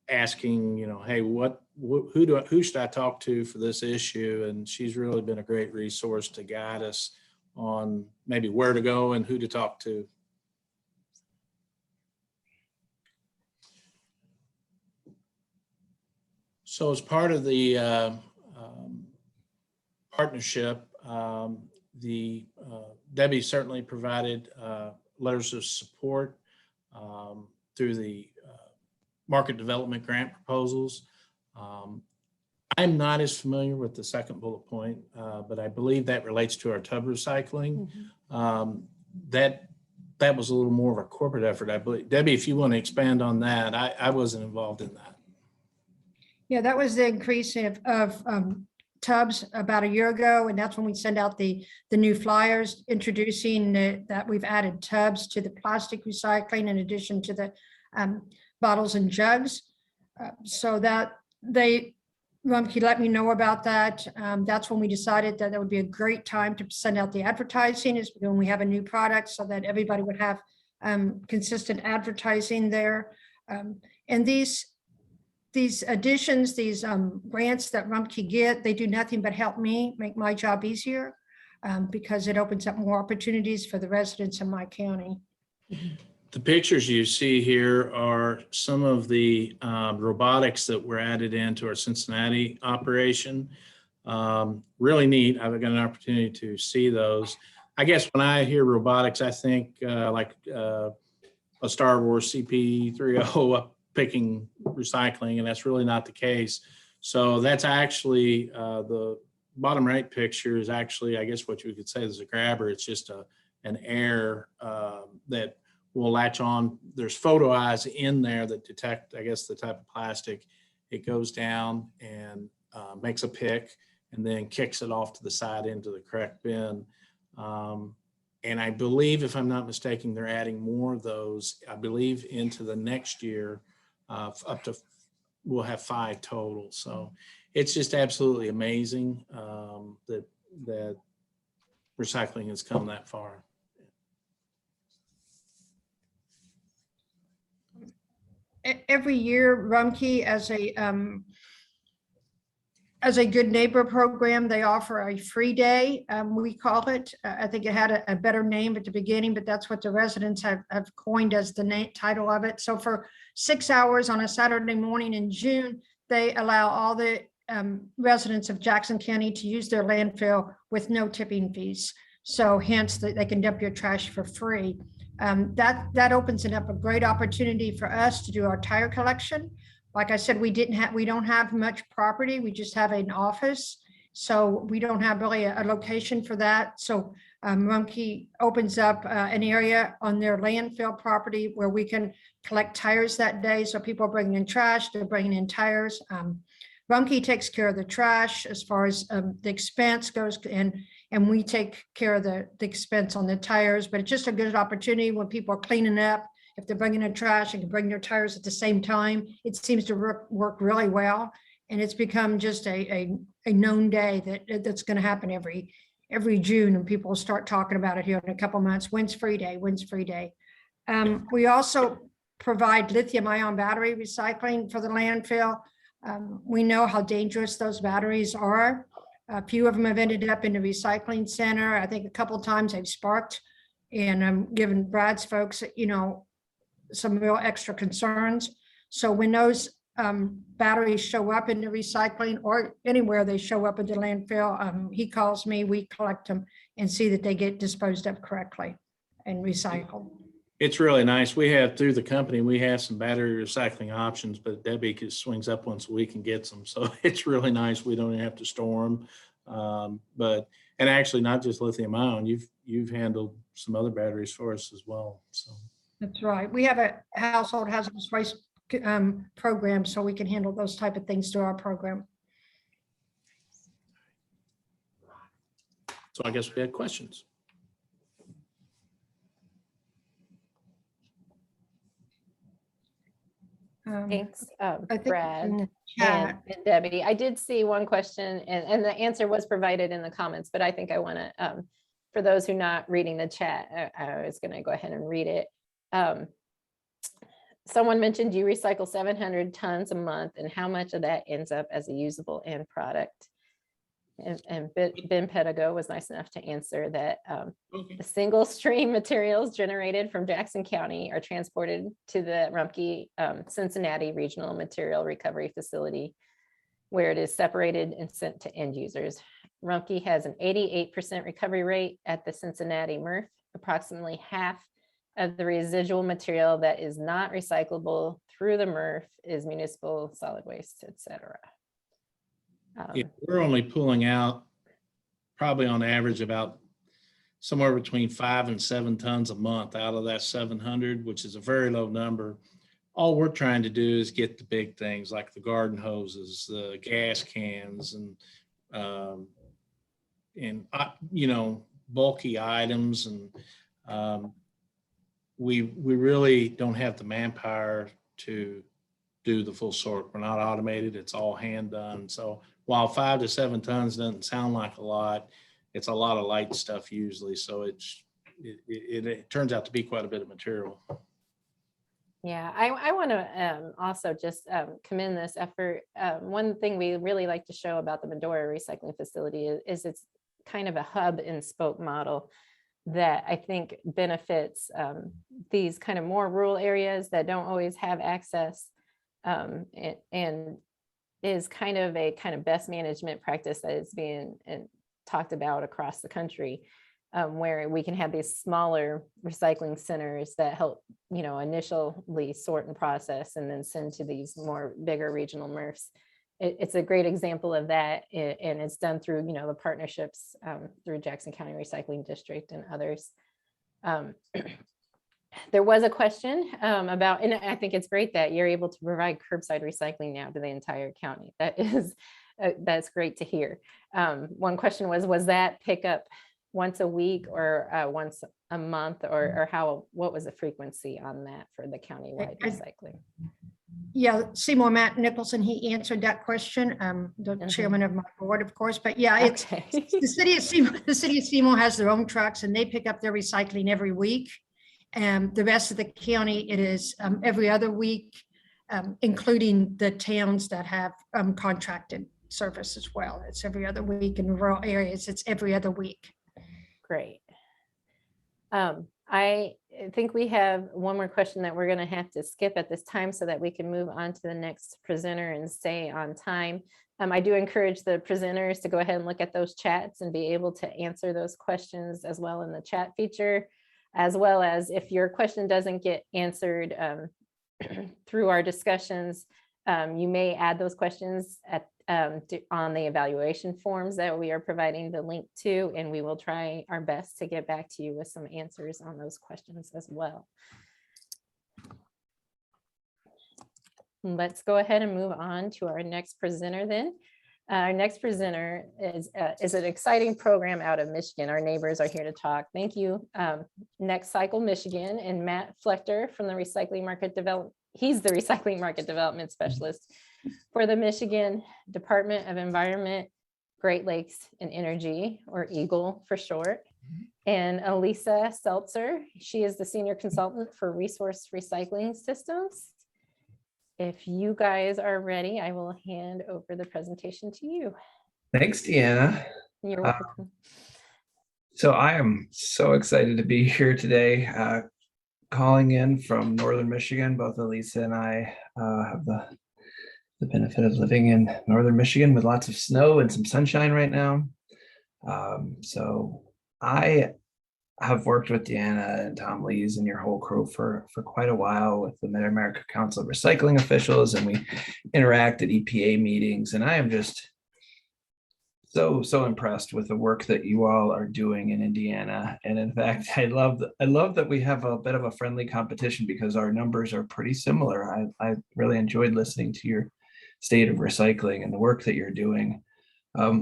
asking, you know, hey, who should I talk to for this issue? And she's really been a great resource to guide us on maybe where to go and who to talk to. So as part of the partnership, Debbie certainly provided letters of support through the market development grant proposals. I'm not as familiar with the second bullet point, but I believe that relates to our tub recycling. That was a little more of a corporate effort, I believe. Debbie, if you want to expand on that, I wasn't involved in that. Yeah, that was the increase of tubs about a year ago, and that's when we send out the new flyers introducing that we've added tubs to the plastic recycling in addition to the bottles and jugs. So that Rumpke let me know about that. That's when we decided that would be a great time to send out the advertising, is when we have a new product, so that everybody would have consistent advertising there. And these additions, these grants that Rumpke get, they do nothing but help me make my job easier, because it opens up more opportunities for the residents in my county. The pictures you see here are some of the robotics that were added into our Cincinnati operation. Really neat. I've got an opportunity to see those. I guess when I hear robotics, I think like a Star Wars CP-30 up picking recycling, and that's really not the case. So that's actually the bottom right picture is actually, I guess what you could say is a grabber. It's just an air that will latch on. There's photo eyes in there that detect, I guess, the type of plastic. It goes down and makes a pick and then kicks it off to the side into the correct bin. And I believe, if I'm not mistaken, they're adding more of those, I believe, into the next year, up to, we'll have 5 total. So it's just absolutely amazing that recycling has come that far. Every year, Rumpke, as a good neighbor program, they offer a free day, we call it. I think it had a better name at the beginning, but that's what the residents have coined as the title of it. So for 6 hours on a Saturday morning in June, they allow all the residents of Jackson County to use their landfill with no tipping fees. So hence they can dump your trash for free. That opens it up a great opportunity for us to do our tire collection. Like I said, we don't have much property. We just have an office. So we don't have really a location for that. So Rumpke opens up an area on their landfill property where we can collect tires that day. So people are bringing in trash, they're bringing in tires. Rumpke takes care of the trash as far as the expense goes, and we take care of the expense on the tires. But it's just a good opportunity when people are cleaning up. If they're bringing in trash and can bring their tires at the same time, it seems to work really well. And it's become just a known day that's going to happen every June, and people will start talking about it here in a couple months. When's free day? When's free day? We also provide lithium-ion battery recycling for the landfill. We know how dangerous those batteries are. A few of them have ended up in the recycling center. I think a couple of times they've sparked, and I'm giving Brad's folks, some real extra concerns. So when those batteries show up in the recycling or anywhere they show up in the landfill, he calls me, we collect them and see that they get disposed of correctly and recycled. It's really nice. We have, through the company, we have some battery recycling options, but Debbie just swings up once a week and gets them. So it's really nice. We don't have to store them. And actually not just lithium ion, you've handled some other batteries for us as well. So That's right. We have a household hazardous waste program, so we can handle those type of things through our program. I guess we had questions. Thanks, I think Brad in the and chat, Debbie. I did see one question, and the answer was provided in the comments, but I think I want to, for those who are not reading the chat, I was going to go ahead and read it. Someone mentioned you recycle 700 tons a month, and how much of that ends up as a usable end product? And Ben Pedigo was nice enough to answer that the single stream materials generated from Jackson County are transported to the Rumpke Cincinnati Regional Material Recovery Facility, where it is separated and sent to end users. Rumpke has an 88% recovery rate at the Cincinnati MRF. Approximately half of the residual material that is not recyclable through the MRF is municipal solid waste, etc. Yeah, we're only pulling out probably on average about somewhere between 5 and 7 tons a month out of that 700, which is a very low number. All we're trying to do is get the big things like the garden hoses, the gas cans, and bulky items. And we really don't have the manpower to do the full sort. We're not automated. It's all hand done. So while 5 to 7 tons doesn't sound like a lot, it's a lot of light stuff usually. So it turns out to be quite a bit of material. Yeah, I want to also just commend this effort. One thing we really like to show about the Medora Recycling Facility is it's kind of a hub and spoke model that I think benefits these kind of more rural areas that don't always have access, and is kind of a best management practice that is being talked about across the country, where we can have these smaller recycling centers that help, initially sort and process and then send to these more bigger regional MRFs. It's a great example of that, and it's done through, the partnerships through Jackson County Recycling District and others. There was a question about, and I think it's great that you're able to provide curbside recycling now to the entire county. That's great to hear. One question was that pickup once a week or once a month, or what was the frequency on that for the countywide recycling? Yeah, Seymour Matt Nicholson, he answered that question, the chairman of my board, of course, but yeah, it's Okay. the city of Seymour has their own trucks and they pick up their recycling every week. And the rest of the county, it is every other week, including the towns that have contracted service as well. It's every other week. In rural areas, it's every other week. Great. I think we have one more question that we're going to have to skip at this time so that we can move on to the next presenter and stay on time. I do encourage the presenters to go ahead and look at those chats and be able to answer those questions as well in the chat feature, as well as if your question doesn't get answered through our discussions, you may add those questions on the evaluation forms that we are providing the link to, and we will try our best to get back to you with some answers on those questions as well. Let's go ahead and move on to our next presenter then. Our next presenter is an exciting program out of Michigan. Our neighbors are here to talk. Thank you, Next Cycle Michigan, and Matt Flechter from the Recycling Market Development. He's the Recycling Market Development Specialist for the Michigan Department of Environment, Great Lakes and Energy, or EAGLE for short. And Elisa Seltzer, she is the Senior Consultant for Resource Recycling Systems. If you guys are ready, I will hand over the presentation to you. Thanks, Deanna. You're welcome. So I am so excited to be here today, calling in from Northern Michigan. Both Elisa and I have the benefit of living in Northern Michigan with lots of snow and some sunshine right now. So I have worked with Deanna and Tom Lees and your whole crew for quite a while with the Mid-America Council of Recycling officials, and we interact at EPA meetings. And I am just so impressed with the work that you all are doing in Indiana. And in fact, I love that we have a bit of a friendly competition because our numbers are pretty similar. I really enjoyed listening to your state of recycling and the work that you're doing.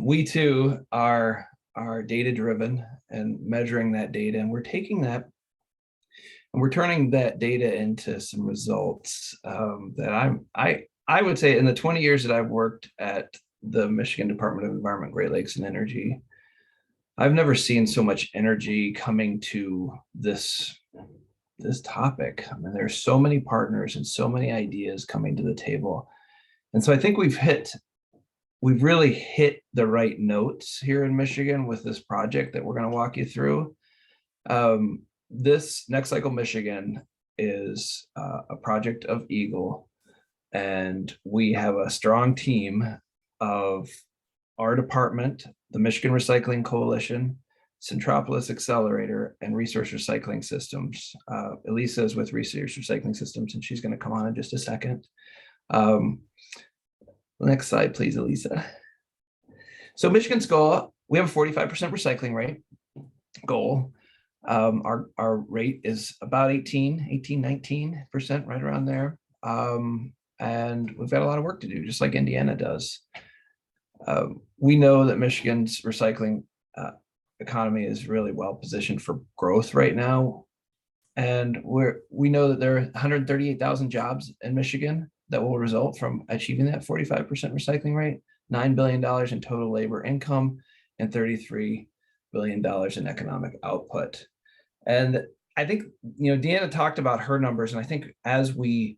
We too are data driven and measuring that data, and we're taking that and we're turning that data into some results that I would say in the 20 years that I've worked at the Michigan Department of Environment, Great Lakes and Energy, I've never seen so much energy coming to this topic. I mean, there's so many partners and so many ideas coming to the table. And so I think we've really hit the right notes here in Michigan with this project that we're going to walk you through. This Next Cycle Michigan is a project of EAGLE, and we have a strong team of our department, the Michigan Recycling Coalition, Centropolis Accelerator, and Resource Recycling Systems. Elisa is with Resource Recycling Systems, and she's going to come on in just a second. Next slide, please, Elisa. So Michigan's goal, we have a 45% recycling rate goal. Our rate is about 19%, right around there. And we've got a lot of work to do, just like Indiana does. We know that Michigan's recycling economy is really well positioned for growth right now. And we know that there are 138,000 jobs in Michigan that will result from achieving that 45% recycling rate, $9 billion in total labor income, and $33 billion in economic output. And I think, Deanna talked about her numbers, and I think as we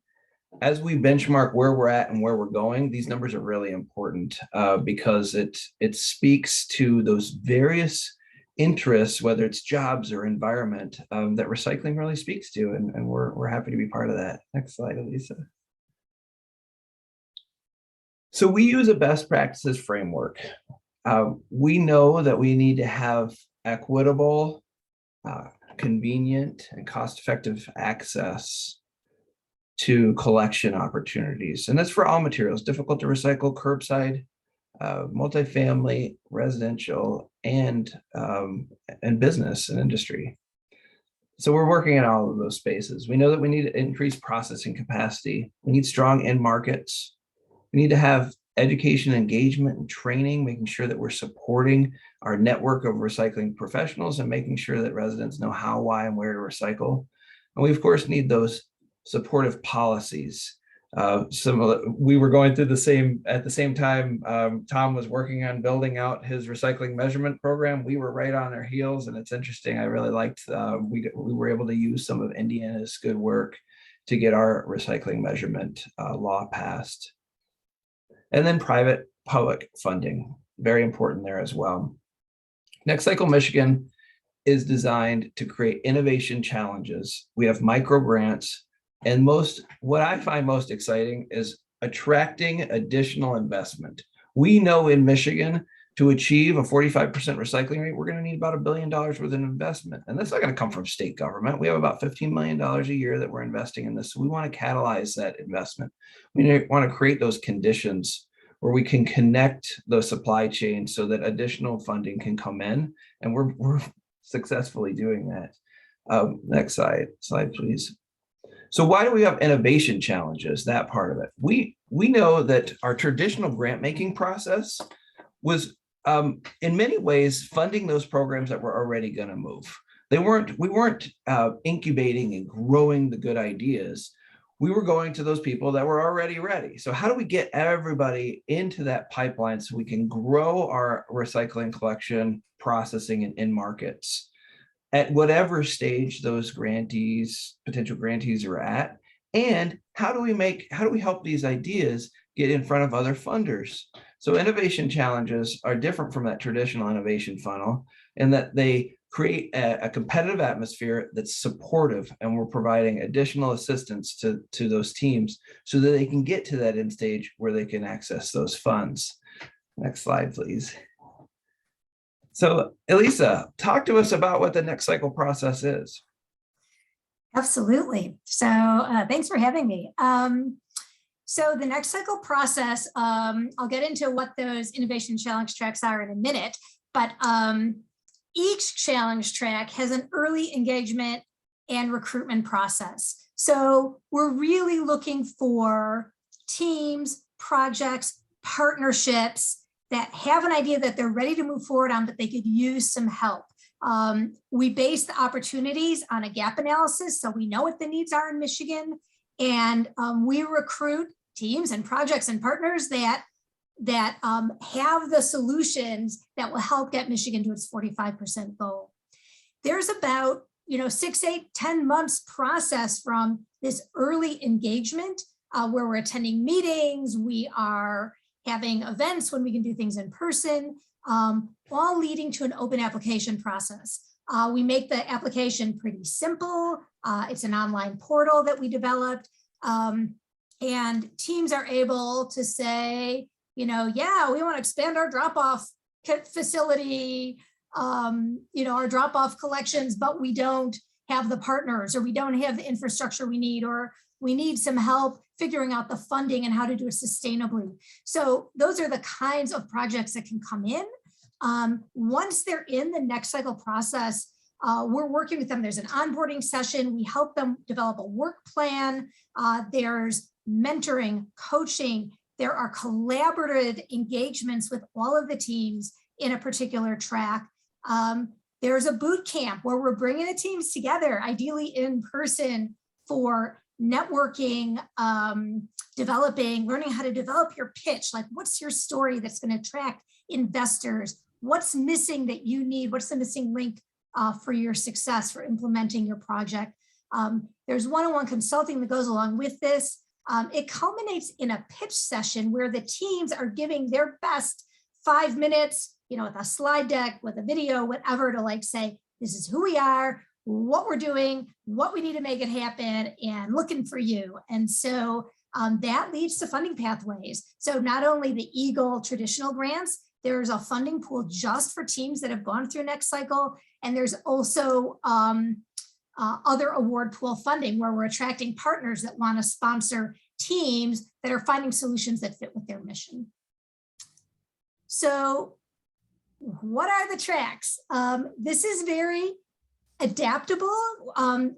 benchmark where we're at and where we're going, these numbers are really important because it speaks to those various interests, whether it's jobs or environment, that recycling really speaks to, and we're happy to be part of that. Next slide, Elisa. So we use a best practices framework. We know that we need to have equitable, convenient, and cost-effective access to collection opportunities. And that's for all materials, difficult to recycle, curbside, multifamily, residential, and business and industry. So we're working in all of those spaces. We know that we need to increase processing capacity. We need strong end markets. We need to have education, engagement, and training, making sure that we're supporting our network of recycling professionals and making sure that residents know how, why, and where to recycle. And we, of course, need those supportive policies. We were going through at the same time, Tom was working on building out his recycling measurement program. We were right on their heels, and it's interesting. I really liked, we were able to use some of Indiana's good work to get our recycling measurement law passed. And then private public funding, very important there as well. Next Cycle Michigan is designed to create innovation challenges. We have micro grants, and what I find most exciting is attracting additional investment. We know in Michigan, to achieve a 45% recycling rate, we're going to need about $1 billion worth of investment. And that's not going to come from state government. We have about $15 million a year that we're investing in this. So we want to catalyze that investment. We want to create those conditions where we can connect the supply chain so that additional funding can come in. And we're successfully doing that. Next slide, please. So why do we have innovation challenges? That part of it. We know that our traditional grant making process was in many ways funding those programs that were already going to move. We weren't incubating and growing the good ideas. We were going to those people that were already ready. So how do we get everybody into that pipeline so we can grow our recycling collection, processing, and in markets at whatever stage those potential grantees are at? And how do we help these ideas get in front of other funders? So innovation challenges are different from that traditional innovation funnel in that they create a competitive atmosphere that's supportive, and we're providing additional assistance to those teams so that they can get to that end stage where they can access those funds. Next slide, please. So Elisa, talk to us about what the next cycle process is. Absolutely. So thanks for having me. So the next cycle process, I'll get into what those innovation challenge tracks are in a minute, but each challenge track has an early engagement and recruitment process. So we're really looking for teams, projects, partnerships that have an idea that they're ready to move forward on, but they could use some help. We base the opportunities on a gap analysis, so we know what the needs are in Michigan, and we recruit teams and projects and partners that have the solutions that will help get Michigan to its 45% goal. There's about 6, 8, 10 months process from this early engagement where we're attending meetings, we are having events when we can do things in person, all leading to an open application process. We make the application pretty simple. It's an online portal that we developed. And teams are able to say, yeah, we want to expand our drop-off facility, our drop-off collections, but we don't have the partners, or we don't have the infrastructure we need, or we need some help figuring out the funding and how to do it sustainably. So those are the kinds of projects that can come in. Once they're in the next cycle process, we're working with them. There's an onboarding session. We help them develop a work plan. There's mentoring, coaching. There are collaborative engagements with all of the teams in a particular track. There's a boot camp where we're bringing the teams together, ideally in person, for networking, learning how to develop your pitch. Like, what's your story that's going to attract investors? What's missing that you need? What's the missing link for your success, for implementing your project? There's one-on-one consulting that goes along with this. It culminates in a pitch session where the teams are giving their best 5 minutes, with a slide deck, with a video, whatever, to say, this is who we are, what we're doing, what we need to make it happen, and looking for you. And so that leads to funding pathways. So not only the Eagle traditional grants, there's a funding pool just for teams that have gone through next cycle. And there's also other award pool funding where we're attracting partners that want to sponsor teams that are finding solutions that fit with their mission. So what are the tracks? This is very adaptable.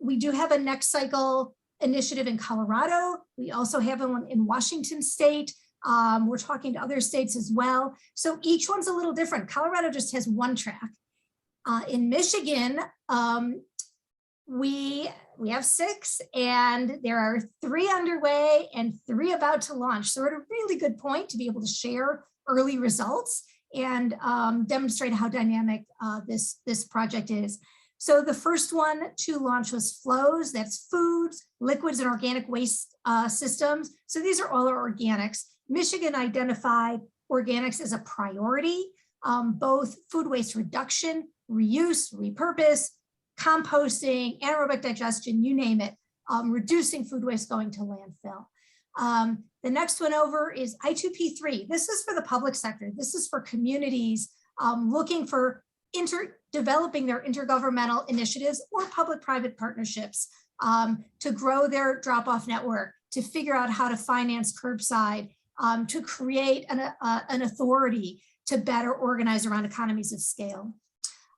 We do have a next cycle initiative in Colorado. We also have one in Washington State. We're talking to other states as well. So each one's a little different. Colorado just has one track. In Michigan, we have 6, and there are 3 underway and 3 about to launch. So we're at a really good point to be able to share early results and demonstrate how dynamic this project is. So the first one to launch was flows. That's foods, liquids, and organic waste systems. So these are all our organics. Michigan identified organics as a priority, both food waste reduction, reuse, repurpose, composting, anaerobic digestion, you name it, reducing food waste going to landfill. The next one over is I2P3. This is for the public sector. This is for communities looking for developing their intergovernmental initiatives or public-private partnerships to grow their drop-off network, to figure out how to finance curbside, to create an authority to better organize around economies of scale.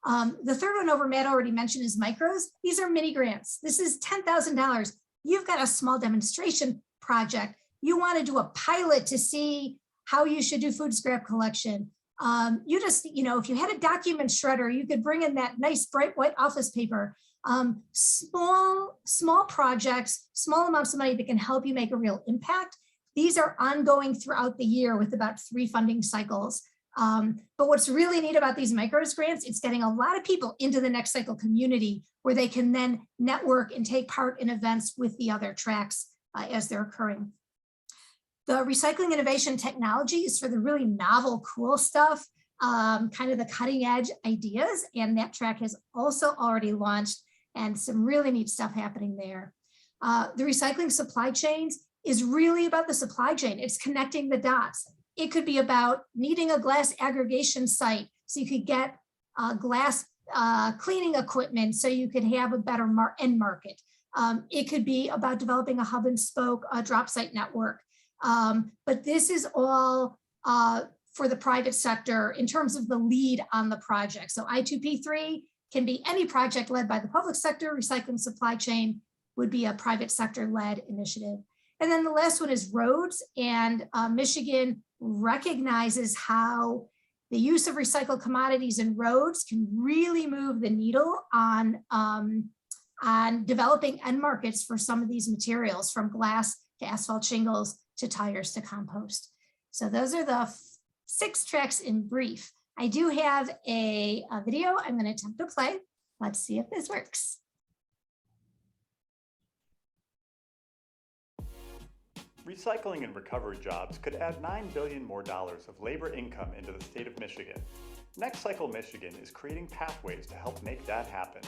The third one over, Matt already mentioned, is micros. These are mini grants. This is $10,000. You've got a small demonstration project. You want to do a pilot to see how you should do food scrap collection. You just, if you had a document shredder, you could bring in that nice bright white office paper. Small projects, small amounts of money that can help you make a real impact. These are ongoing throughout the year with about 3 funding cycles. But what's really neat about these micros grants, it's getting a lot of people into the Next Cycle community where they can then network and take part in events with the other tracks as they're occurring. The recycling innovation technology is for the really novel, cool stuff, kind of the cutting edge ideas. And that track has also already launched and some really neat stuff happening there. The recycling supply chains is really about the supply chain. It's connecting the dots. It could be about needing a glass aggregation site so you could get glass cleaning equipment so you could have a better end market. It could be about developing a hub and spoke drop site network. But this is all for the private sector in terms of the lead on the project. So I2P3 can be any project led by the public sector. Recycling supply chain would be a private sector led initiative. And then the last one is roads, and Michigan recognizes how the use of recycled commodities in roads can really move the needle on developing end markets for some of these materials, from glass to asphalt shingles to tires to compost. So those are the 6 tracks in brief. I do have a video I'm going to attempt to play. Let's see if this works. Recycling and recovery jobs could add $9 billion more of labor income into the state of Michigan. Next Cycle Michigan is creating pathways to help make that happen.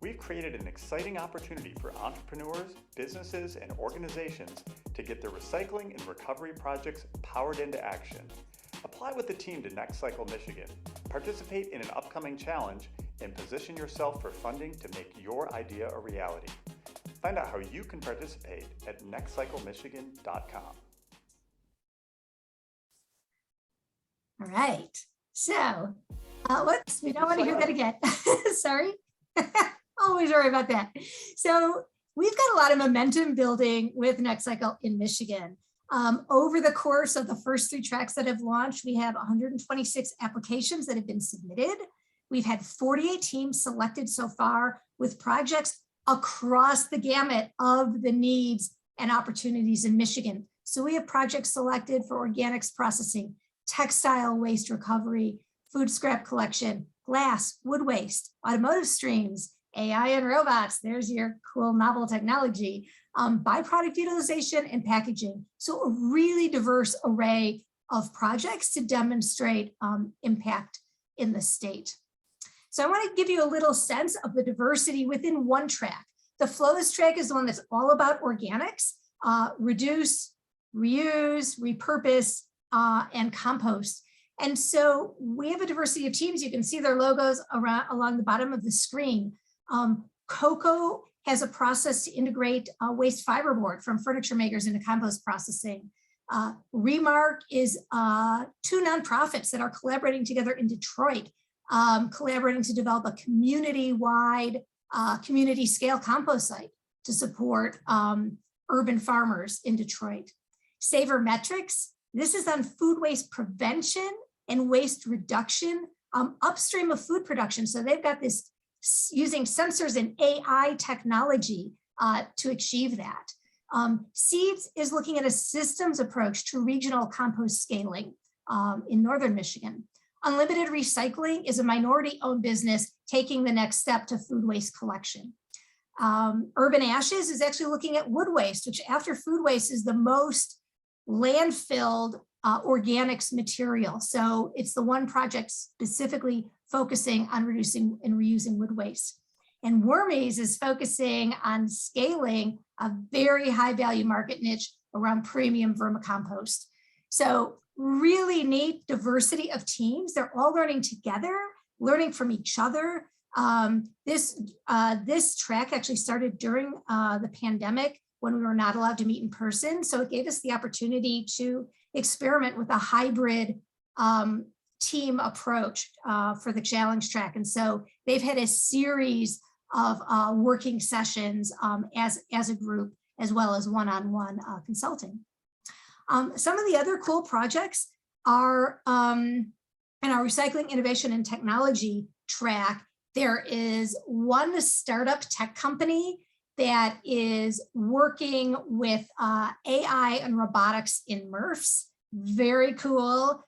We've created an exciting opportunity for entrepreneurs, businesses, and organizations to get their recycling and recovery projects powered into action. Apply with the team to Next Cycle Michigan, participate in an upcoming challenge, and position yourself for funding to make your idea a reality. Find out how you can participate at nextcyclemichigan.com. All right, so whoops, we don't want to hear that again. Sorry. Always worry about that. So we've got a lot of momentum building with Next Cycle in Michigan. Over the course of the first 3 tracks that have launched, we have 126 applications that have been submitted. We've had 48 teams selected so far with projects across the gamut of the needs and opportunities in Michigan. So we have projects selected for organics processing, textile waste recovery, food scrap collection, glass, wood waste, automotive streams, AI and robots, there's your cool novel technology, byproduct utilization and packaging. So a really diverse array of projects to demonstrate impact in the state. So I want to give you a little sense of the diversity within one track. The flows track is the one that's all about organics, reduce, reuse, repurpose, and compost. And so we have a diversity of teams. You can see their logos along the bottom of the screen. Cocoa has a process to integrate waste fiberboard from furniture makers into compost processing. Remark is 2 nonprofits that are collaborating together in Detroit, collaborating to develop a community-wide, community-scale compost site to support urban farmers in Detroit. Saver Metrics, This is on food waste prevention and waste reduction upstream of food production. So they've got this using sensors and AI technology to achieve that. Seeds is looking at a systems approach to regional compost scaling in Northern Michigan. Unlimited Recycling is a minority-owned business taking the next step to food waste collection. Urban Ashes is actually looking at wood waste, which after food waste is the most landfilled organics material. So it's the one project specifically focusing on reducing and reusing wood waste. And Wormies is focusing on scaling a very high value market niche around premium vermicompost. So really neat diversity of teams. They're all learning together, learning from each other. This track actually started during the pandemic when we were not allowed to meet in person. So it gave us the opportunity to experiment with a hybrid team approach for the challenge track. And so they've had a series of working sessions as a group, as well as one-on-one consulting. Some of the other cool projects are in our recycling innovation and technology track. There is one startup tech company that is working with AI and robotics in MRFs. Very cool,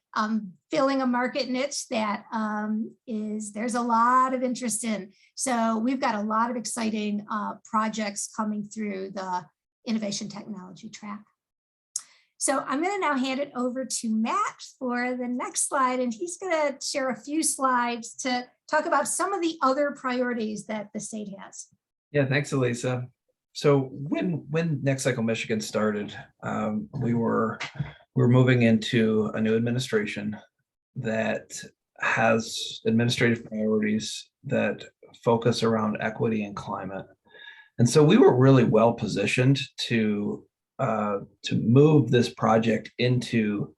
filling a market niche that there's a lot of interest in. So we've got a lot of exciting projects coming through the innovation technology track. So I'm going to now hand it over to Matt for the next slide, and he's going to share a few slides to talk about some of the other priorities that the state has. Yeah, thanks, Elisa. So when Next Cycle Michigan started, we were moving into a new administration that has administrative priorities that focus around equity and climate. And so we were really well positioned to move this project into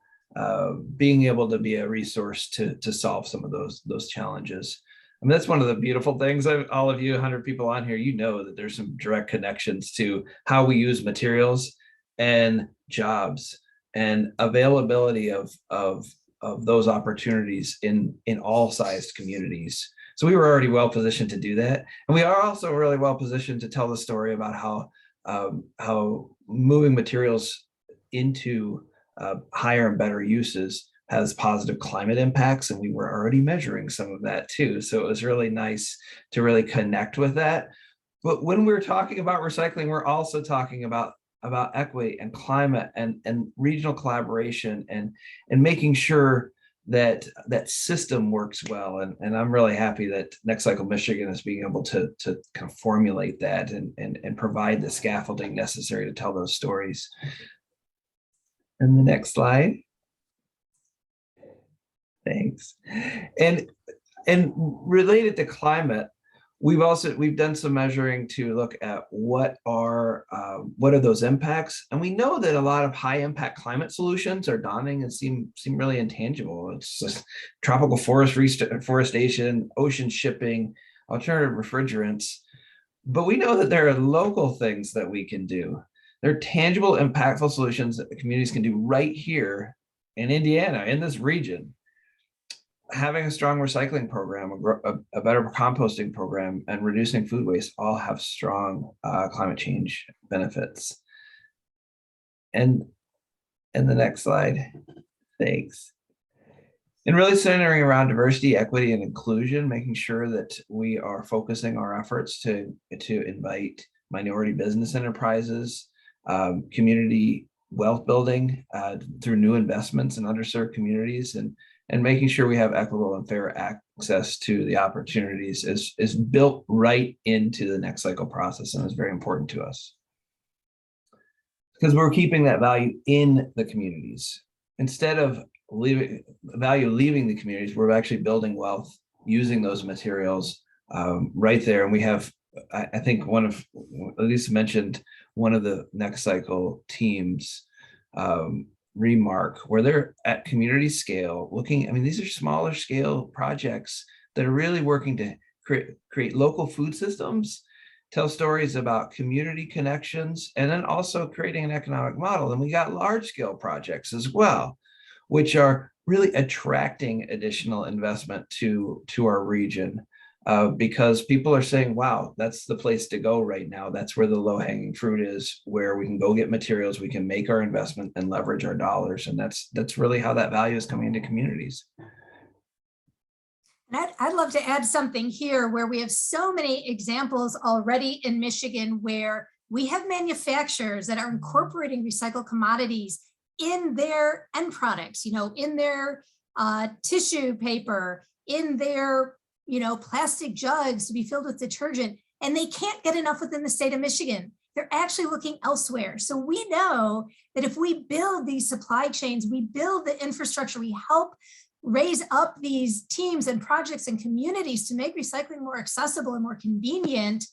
being able to be a resource to solve some of those challenges. I mean, that's one of the beautiful things. All of you 100 people on here, you know that there's some direct connections to how we use materials and jobs and availability of those opportunities in all sized communities. So we were already well positioned to do that. And we are also really well positioned to tell the story about how moving materials into higher and better uses has positive climate impacts, and we were already measuring some of that too. So it was really nice to really connect with that. But when we're talking about recycling, we're also talking about equity and climate and regional collaboration and making sure that that system works well. And I'm really happy that Next Cycle Michigan is being able to kind of formulate that and provide the scaffolding necessary to tell those stories. And the next slide. Thanks. And related to climate, we've done some measuring to look at what are those impacts, and we know that a lot of high impact climate solutions are daunting and seem really intangible. It's just tropical forestation, ocean shipping, alternative refrigerants. But we know that there are local things that we can do. There are tangible, impactful solutions that the communities can do right here in Indiana, in this region. Having a strong recycling program, a better composting program, and reducing food waste all have strong climate change benefits. And the next slide, thanks. And really centering around diversity, equity, and inclusion, making sure that we are focusing our efforts to invite minority business enterprises, community wealth building through new investments in underserved communities, and making sure we have equitable and fair access to the opportunities is built right into the Next Cycle process and is very important to us. Because we're keeping that value in the communities. Instead of leaving the communities, we're actually building wealth using those materials right there. And we have, I think Elisa mentioned one of the Next Cycle teams remark where they're at community scale looking. I mean, these are smaller scale projects that are really working to create local food systems tell stories about community connections, and then also creating an economic model. And we got large scale projects as well, which are really attracting additional investment to our region. Because people are saying, wow, that's the place to go right now. That's where the low hanging fruit is, where we can go get materials, we can make our investment and leverage our dollars. And that's really how that value is coming into communities. And I'd love to add something here where we have so many examples already in Michigan where we have manufacturers that are incorporating recycled commodities in their end products, in their tissue paper, in their plastic jugs to be filled with detergent, and they can't get enough within the state of Michigan. They're actually looking elsewhere. So we know that if we build these supply chains, we build the infrastructure, we help raise up these teams and projects and communities to make recycling more accessible and more convenient,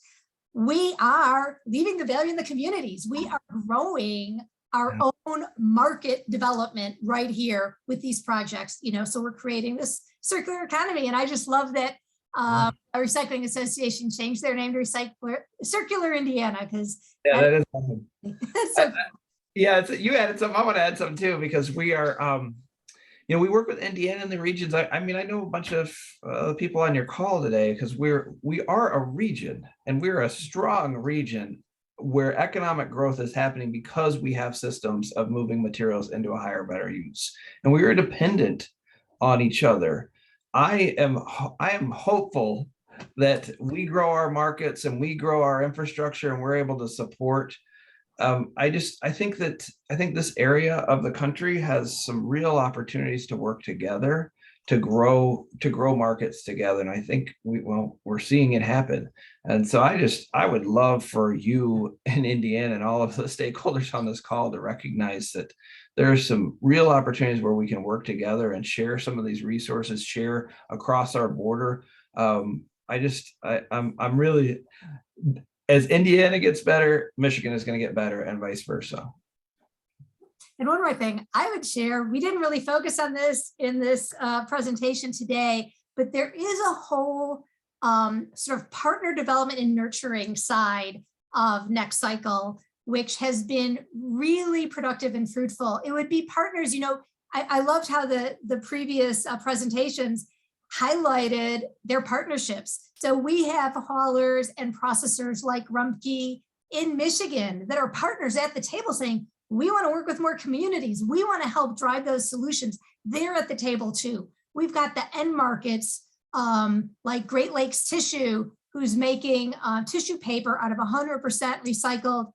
we are leaving the value in the communities. We are growing our own market development right here with these projects, so we're creating this circular economy. And I just love that a recycling association changed their name to Circular Indiana, because that is awesome. So you added something. I want to add something too, because we are we work with Indiana and the regions. I mean, I know a bunch of people on your call today because we are a region, and we're a strong region where economic growth is happening because we have systems of moving materials into a higher, better use, and we are dependent on each other. I am hopeful that we grow our markets and we grow our infrastructure and we're able to support. I think this area of the country has some real opportunities to work together to grow markets together. And I think we're seeing it happen. And so I would love for you and Indiana and all of the stakeholders on this call to recognize that there are some real opportunities where we can work together and share some of these resources, share across our border. I'm really, as Indiana gets better, Michigan is going to get better, and vice versa. And one more thing I would share, we didn't really focus on this in this presentation today, but there is a whole sort of partner development and nurturing side of Next Cycle, which has been really productive and fruitful. It would be partners, I loved how the previous presentations highlighted their partnerships. So we have haulers and processors like Rumpke in Michigan that are partners at the table saying, we want to work with more communities. We want to help drive those solutions. They're at the table too. We've got the end markets like Great Lakes Tissue, who's making tissue paper out of 100% recycled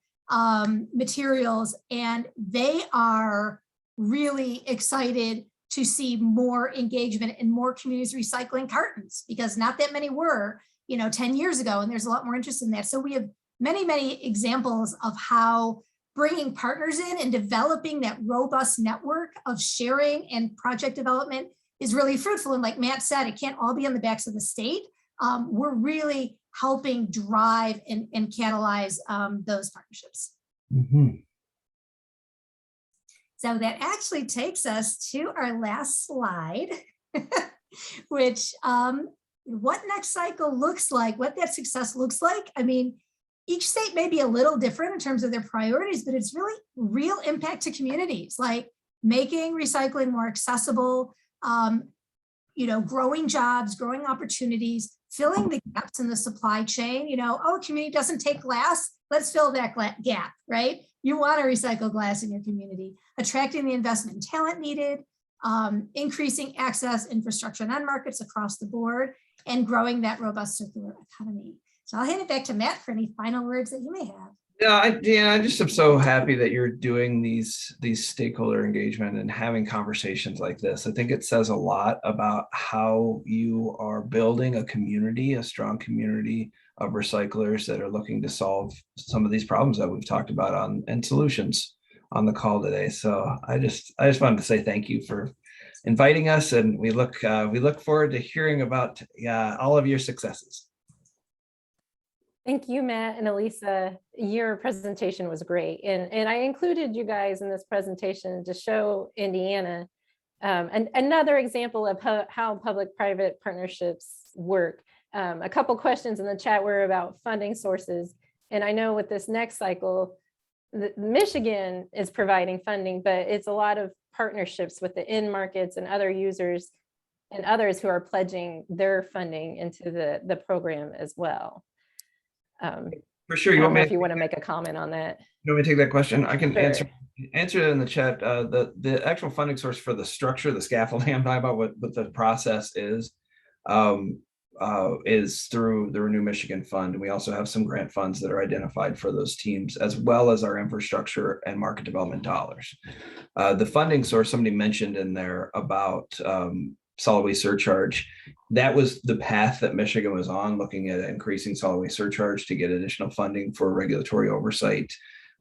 materials. And they are really excited to see more engagement and more communities recycling cartons, because not that many were, 10 years ago, and there's a lot more interest in that. So we have many, many examples of how bringing partners in and developing that robust network of sharing and project development is really fruitful. And like Matt said, it can't all be on the backs of the state. We're really helping drive and catalyze those partnerships. Mm-hmm. So that actually takes us to our last slide, which what Next Cycle looks like, what that success looks like. I mean, each state may be a little different in terms of their priorities, but it's really real impact to communities, like making recycling more accessible, growing jobs, growing opportunities, filling the gaps in the supply chain. Oh, community doesn't take glass, let's fill that gap, right? You want to recycle glass in your community, attracting the investment and talent needed, increasing access, infrastructure, and end markets across the board, and growing that robust circular economy. So I'll hand it back to Matt for any final words that you may have. I just am so happy that you're doing these stakeholder engagement and having conversations like this. I think it says a lot about how you are building a community, a strong community of recyclers that are looking to solve some of these problems that we've talked about and solutions on the call today. So I just wanted to say thank you for inviting us, and we look forward to hearing about all of your successes. Thank you, Matt and Elisa. Your presentation was great. And I included you guys in this presentation to show Indiana another example of how public-private partnerships work. a couple questions in the chat were about funding sources. And I know with this next cycle, Michigan is providing funding, but it's a lot of partnerships with the end markets and other users and others who are pledging their funding into the program as well. For sure. I You don't want know me if you want to make a comment on that. You want me to take that question? I can Sure. answer it in the chat. The actual funding source for the structure, the scaffolding, I'm talking about what the process is through the Renew Michigan Fund. And we also have some grant funds that are identified for those teams, as well as our infrastructure and market development dollars. The funding source, somebody mentioned in there about solid waste surcharge. That was the path that Michigan was on, looking at increasing solid waste surcharge to get additional funding for regulatory oversight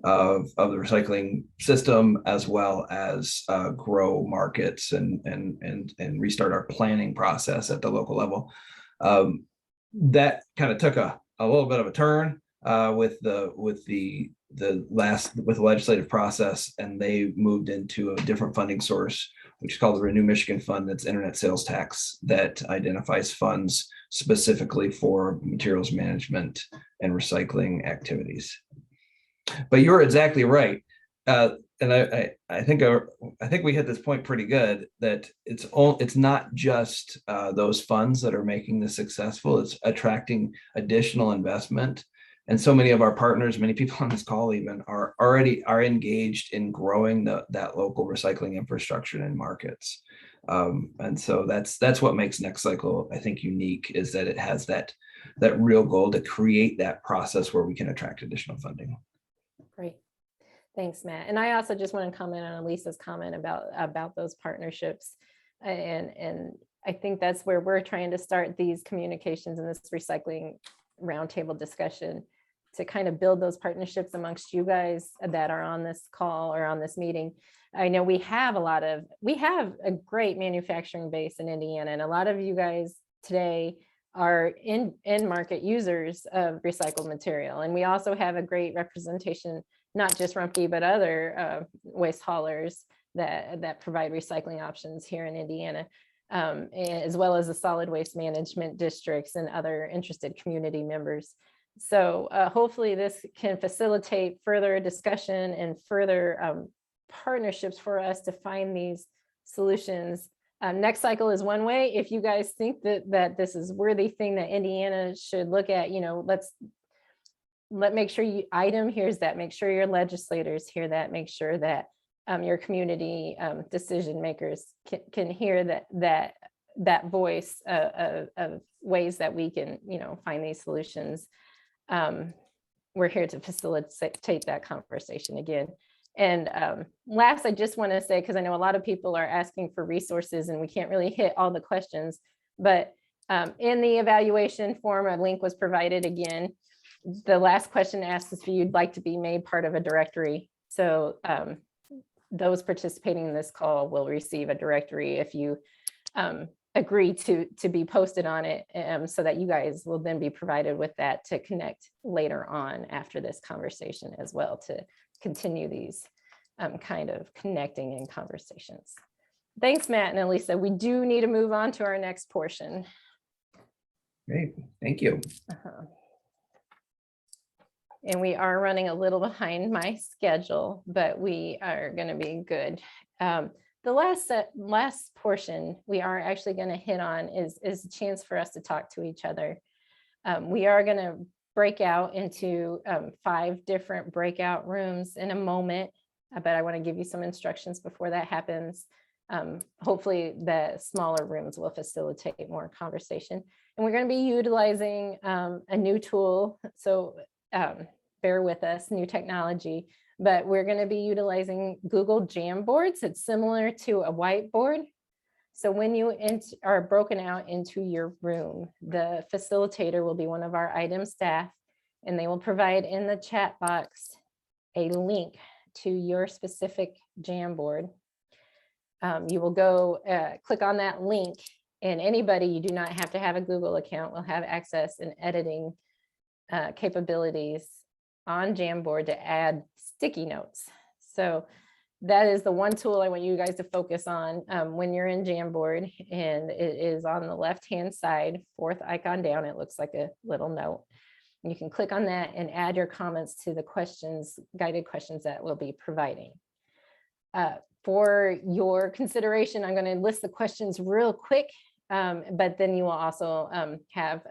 of the recycling system, as well as grow markets and restart our planning process at the local level. That kind of took a little bit of a turn with the legislative process, and they moved into a different funding source, which is called the Renew Michigan Fund. That's internet sales tax that identifies funds specifically for materials management and recycling activities. But you're exactly right. And I think we hit this point pretty good, that it's not just those funds that are making this successful. It's attracting additional investment. And so many of our partners, many people on this call even, are engaged in growing that local recycling infrastructure and markets. And so that's what makes Next Cycle, I think, unique, is that it has that real goal to create that process where we can attract additional funding. Great. Thanks, Matt. And I also just want to comment on Lisa's comment about those partnerships. And I think that's where we're trying to start these communications and this recycling roundtable discussion, to kind of build those partnerships amongst you guys that are on this call or on this meeting. I know we have a great manufacturing base in Indiana, and a lot of you guys today are end market users of recycled material. And we also have a great representation, not just Rumpke, but other waste haulers that provide recycling options here in Indiana, as well as the solid waste management districts and other interested community members. So hopefully this can facilitate further discussion and further partnerships for us to find these solutions. Next Cycle is one way. If you guys think that this is worthy thing that Indiana should look at, make sure hears that, make sure your legislators hear that, make sure that your community decision makers can hear that voice of ways that we can, find these solutions. We're here to facilitate that conversation again. And last, I just want to say, because I know a lot of people are asking for resources and we can't really hit all the questions, but in the evaluation form, a link was provided again. The last question asks if you'd like to be made part of a directory. So those participating in this call will receive a directory if you agree to be posted on it, so that you guys will then be provided with that to connect later on after this conversation as well, to continue these kind of connecting and conversations. Thanks, Matt and Elisa. We do need to move on to our next portion. Great, thank you. And we are running a little behind my schedule, but we are going to be good. The last portion we are actually going to hit on is a chance for us to talk to each other. We are going to break out into 5 different breakout rooms in a moment, but I want to give you some instructions before that happens. Hopefully the smaller rooms will facilitate more conversation. And we're going to be utilizing a new tool. So bear with us, new technology, but we're going to be utilizing Google Jamboards. It's similar to a whiteboard. So when you are broken out into your room, the facilitator will be one of our item staff, and they will provide in the chat box a link to your specific Jamboard. You will go click on that link, and anybody, you do not have to have a Google account, will have access and editing capabilities on Jamboard to add sticky notes. So that is the one tool I want you guys to focus on when you're in Jamboard, and it is on the left-hand side, fourth icon down. It looks like a little note. You can click on that and add your comments to the questions, guided questions that we'll be providing. For your consideration, I'm going to list the questions real quick, but then you will also have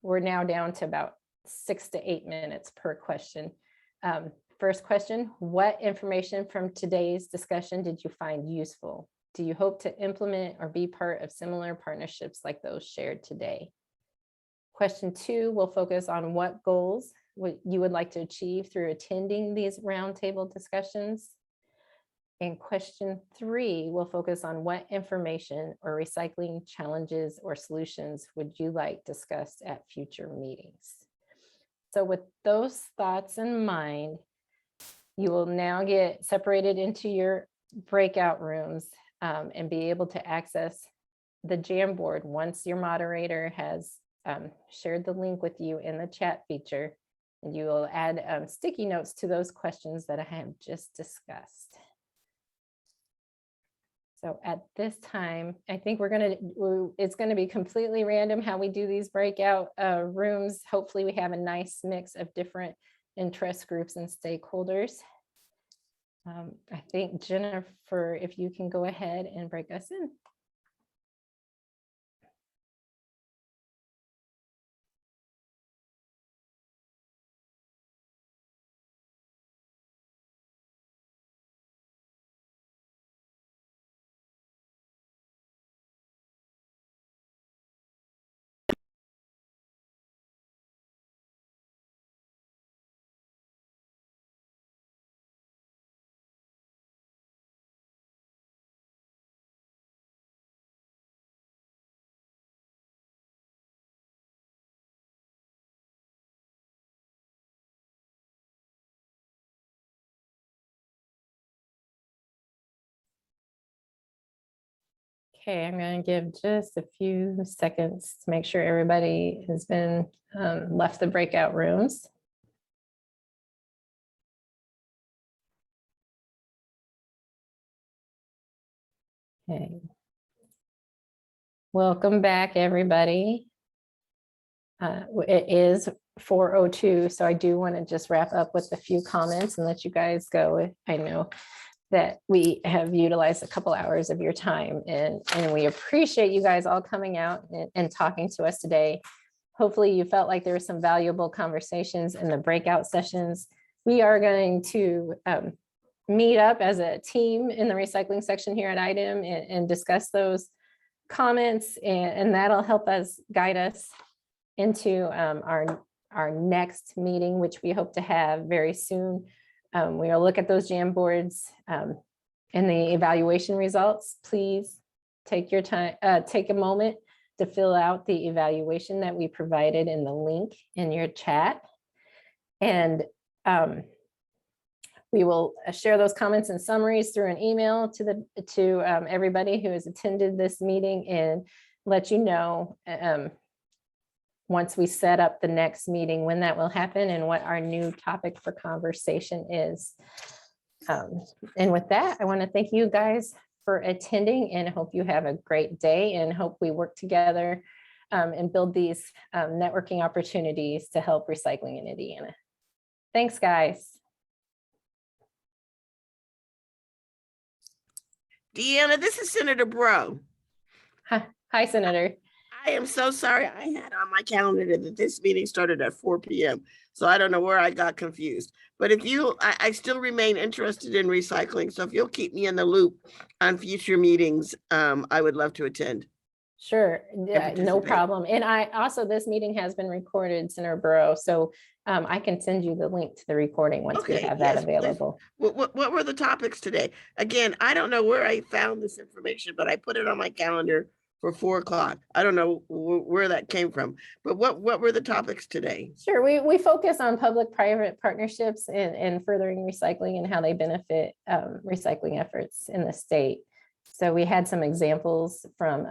we're now down to about 6 to 8 minutes per question. First question, what information from today's discussion did you find useful? Do you hope to implement or be part of similar partnerships like those shared today? Question 2 will focus on what goals you would like to achieve through attending these roundtable discussions. And question 3 will focus on what information or recycling challenges or solutions would you like discussed at future meetings? So with those thoughts in mind, you will now get separated into your breakout rooms and be able to access the Jamboard once your moderator has shared the link with you in the chat feature, and you will add sticky notes to those questions that I have just discussed. So at this time, I think it's gonna be completely random how we do these breakout rooms. Hopefully we have a nice mix of different interest groups and stakeholders. I think Jennifer, if you can go ahead and break us in. Okay, I'm going to give just a few seconds to make sure everybody has been left the breakout rooms. Okay. Welcome back, everybody. It is 4:02, so I do want to just wrap up with a few comments and let you guys go. I know that we have utilized a couple hours of your time, and we appreciate you guys all coming out and talking to us today. Hopefully you felt like there were some valuable conversations in the breakout sessions. We are going to meet up as a team in the recycling section here at IDEM and discuss those comments, and that'll help us guide us into our next meeting, which we hope to have very soon. We'll look at those Jamboards and the evaluation results. Please take your time, take a moment to fill out the evaluation that we provided in the link in your chat. And we will share those comments and summaries through an email to everybody who has attended this meeting, and let you know once we set up the next meeting when that will happen and what our new topic for conversation is. And with that, I want to thank you guys for attending and hope you have a great day, and hope we work together and build these networking opportunities to help recycling in Indiana. Thanks, guys. Deanna, this is Senator Bro. Hi, Senator. I am so sorry. I had on my calendar that this meeting started at 4 p.m. So I don't know where I got confused. But if I still remain interested in recycling. So if you'll keep me in the loop on future meetings, I would love to attend. Sure, yeah, no problem. And this meeting has been recorded, Senator Burrow, so I can send you the link to the recording once we have that available. What were the topics today? Again, I don't know where I found this information, but I put it on my calendar for 4 o'clock. I don't know where that came from, but what were the topics today? Sure, we focus on public-private partnerships and furthering recycling and how they benefit recycling efforts in the state. So we had some examples from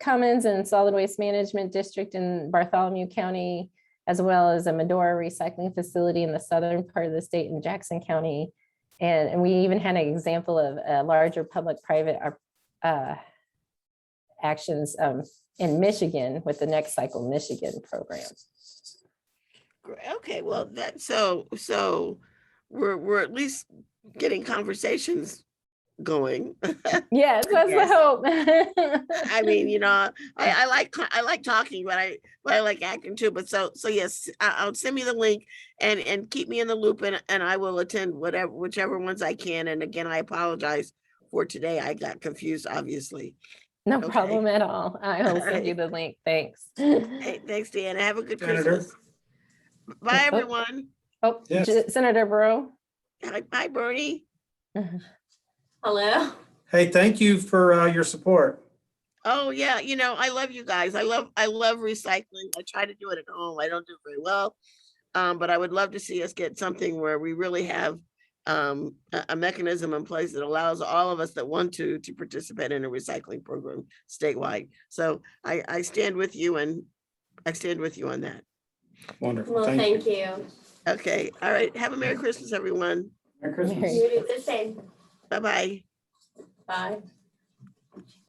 Cummins and Solid Waste Management District in Bartholomew County, as well as a Medora recycling facility in the southern part of the state in Jackson County, And we even had an example of a larger public-private actions in Michigan with the Next Cycle Michigan program. Okay, well, so we're at least getting conversations going. Yes, that's the Yes. hope. I mean, you know, I like talking, but I like acting too. But so yes, I'll send me the link and keep me in the loop, and I will attend whichever ones I can. And again, I apologize for today. I got confused, obviously. No Okay. problem at all. I will send you Alright. the link. Thanks. Hey, thanks, Deanna. Have a good Senator? Christmas. Bye, everyone. Oh, Yes. Senator Burrow. Hi, Bernie. Hello. Hey, thank you for your support. Oh yeah, you know, I love you guys. I love recycling. I try to do it at home. I don't do it very well. But I would love to see us get something where we really have a mechanism in place that allows all of us that want to participate in a recycling program statewide. So I stand with you, and I stand with you on that. Wonderful. Well, thank you. Okay, all right. Have a Merry Christmas, everyone. Merry Christmas. Merry You do the same. Bye-bye. Bye.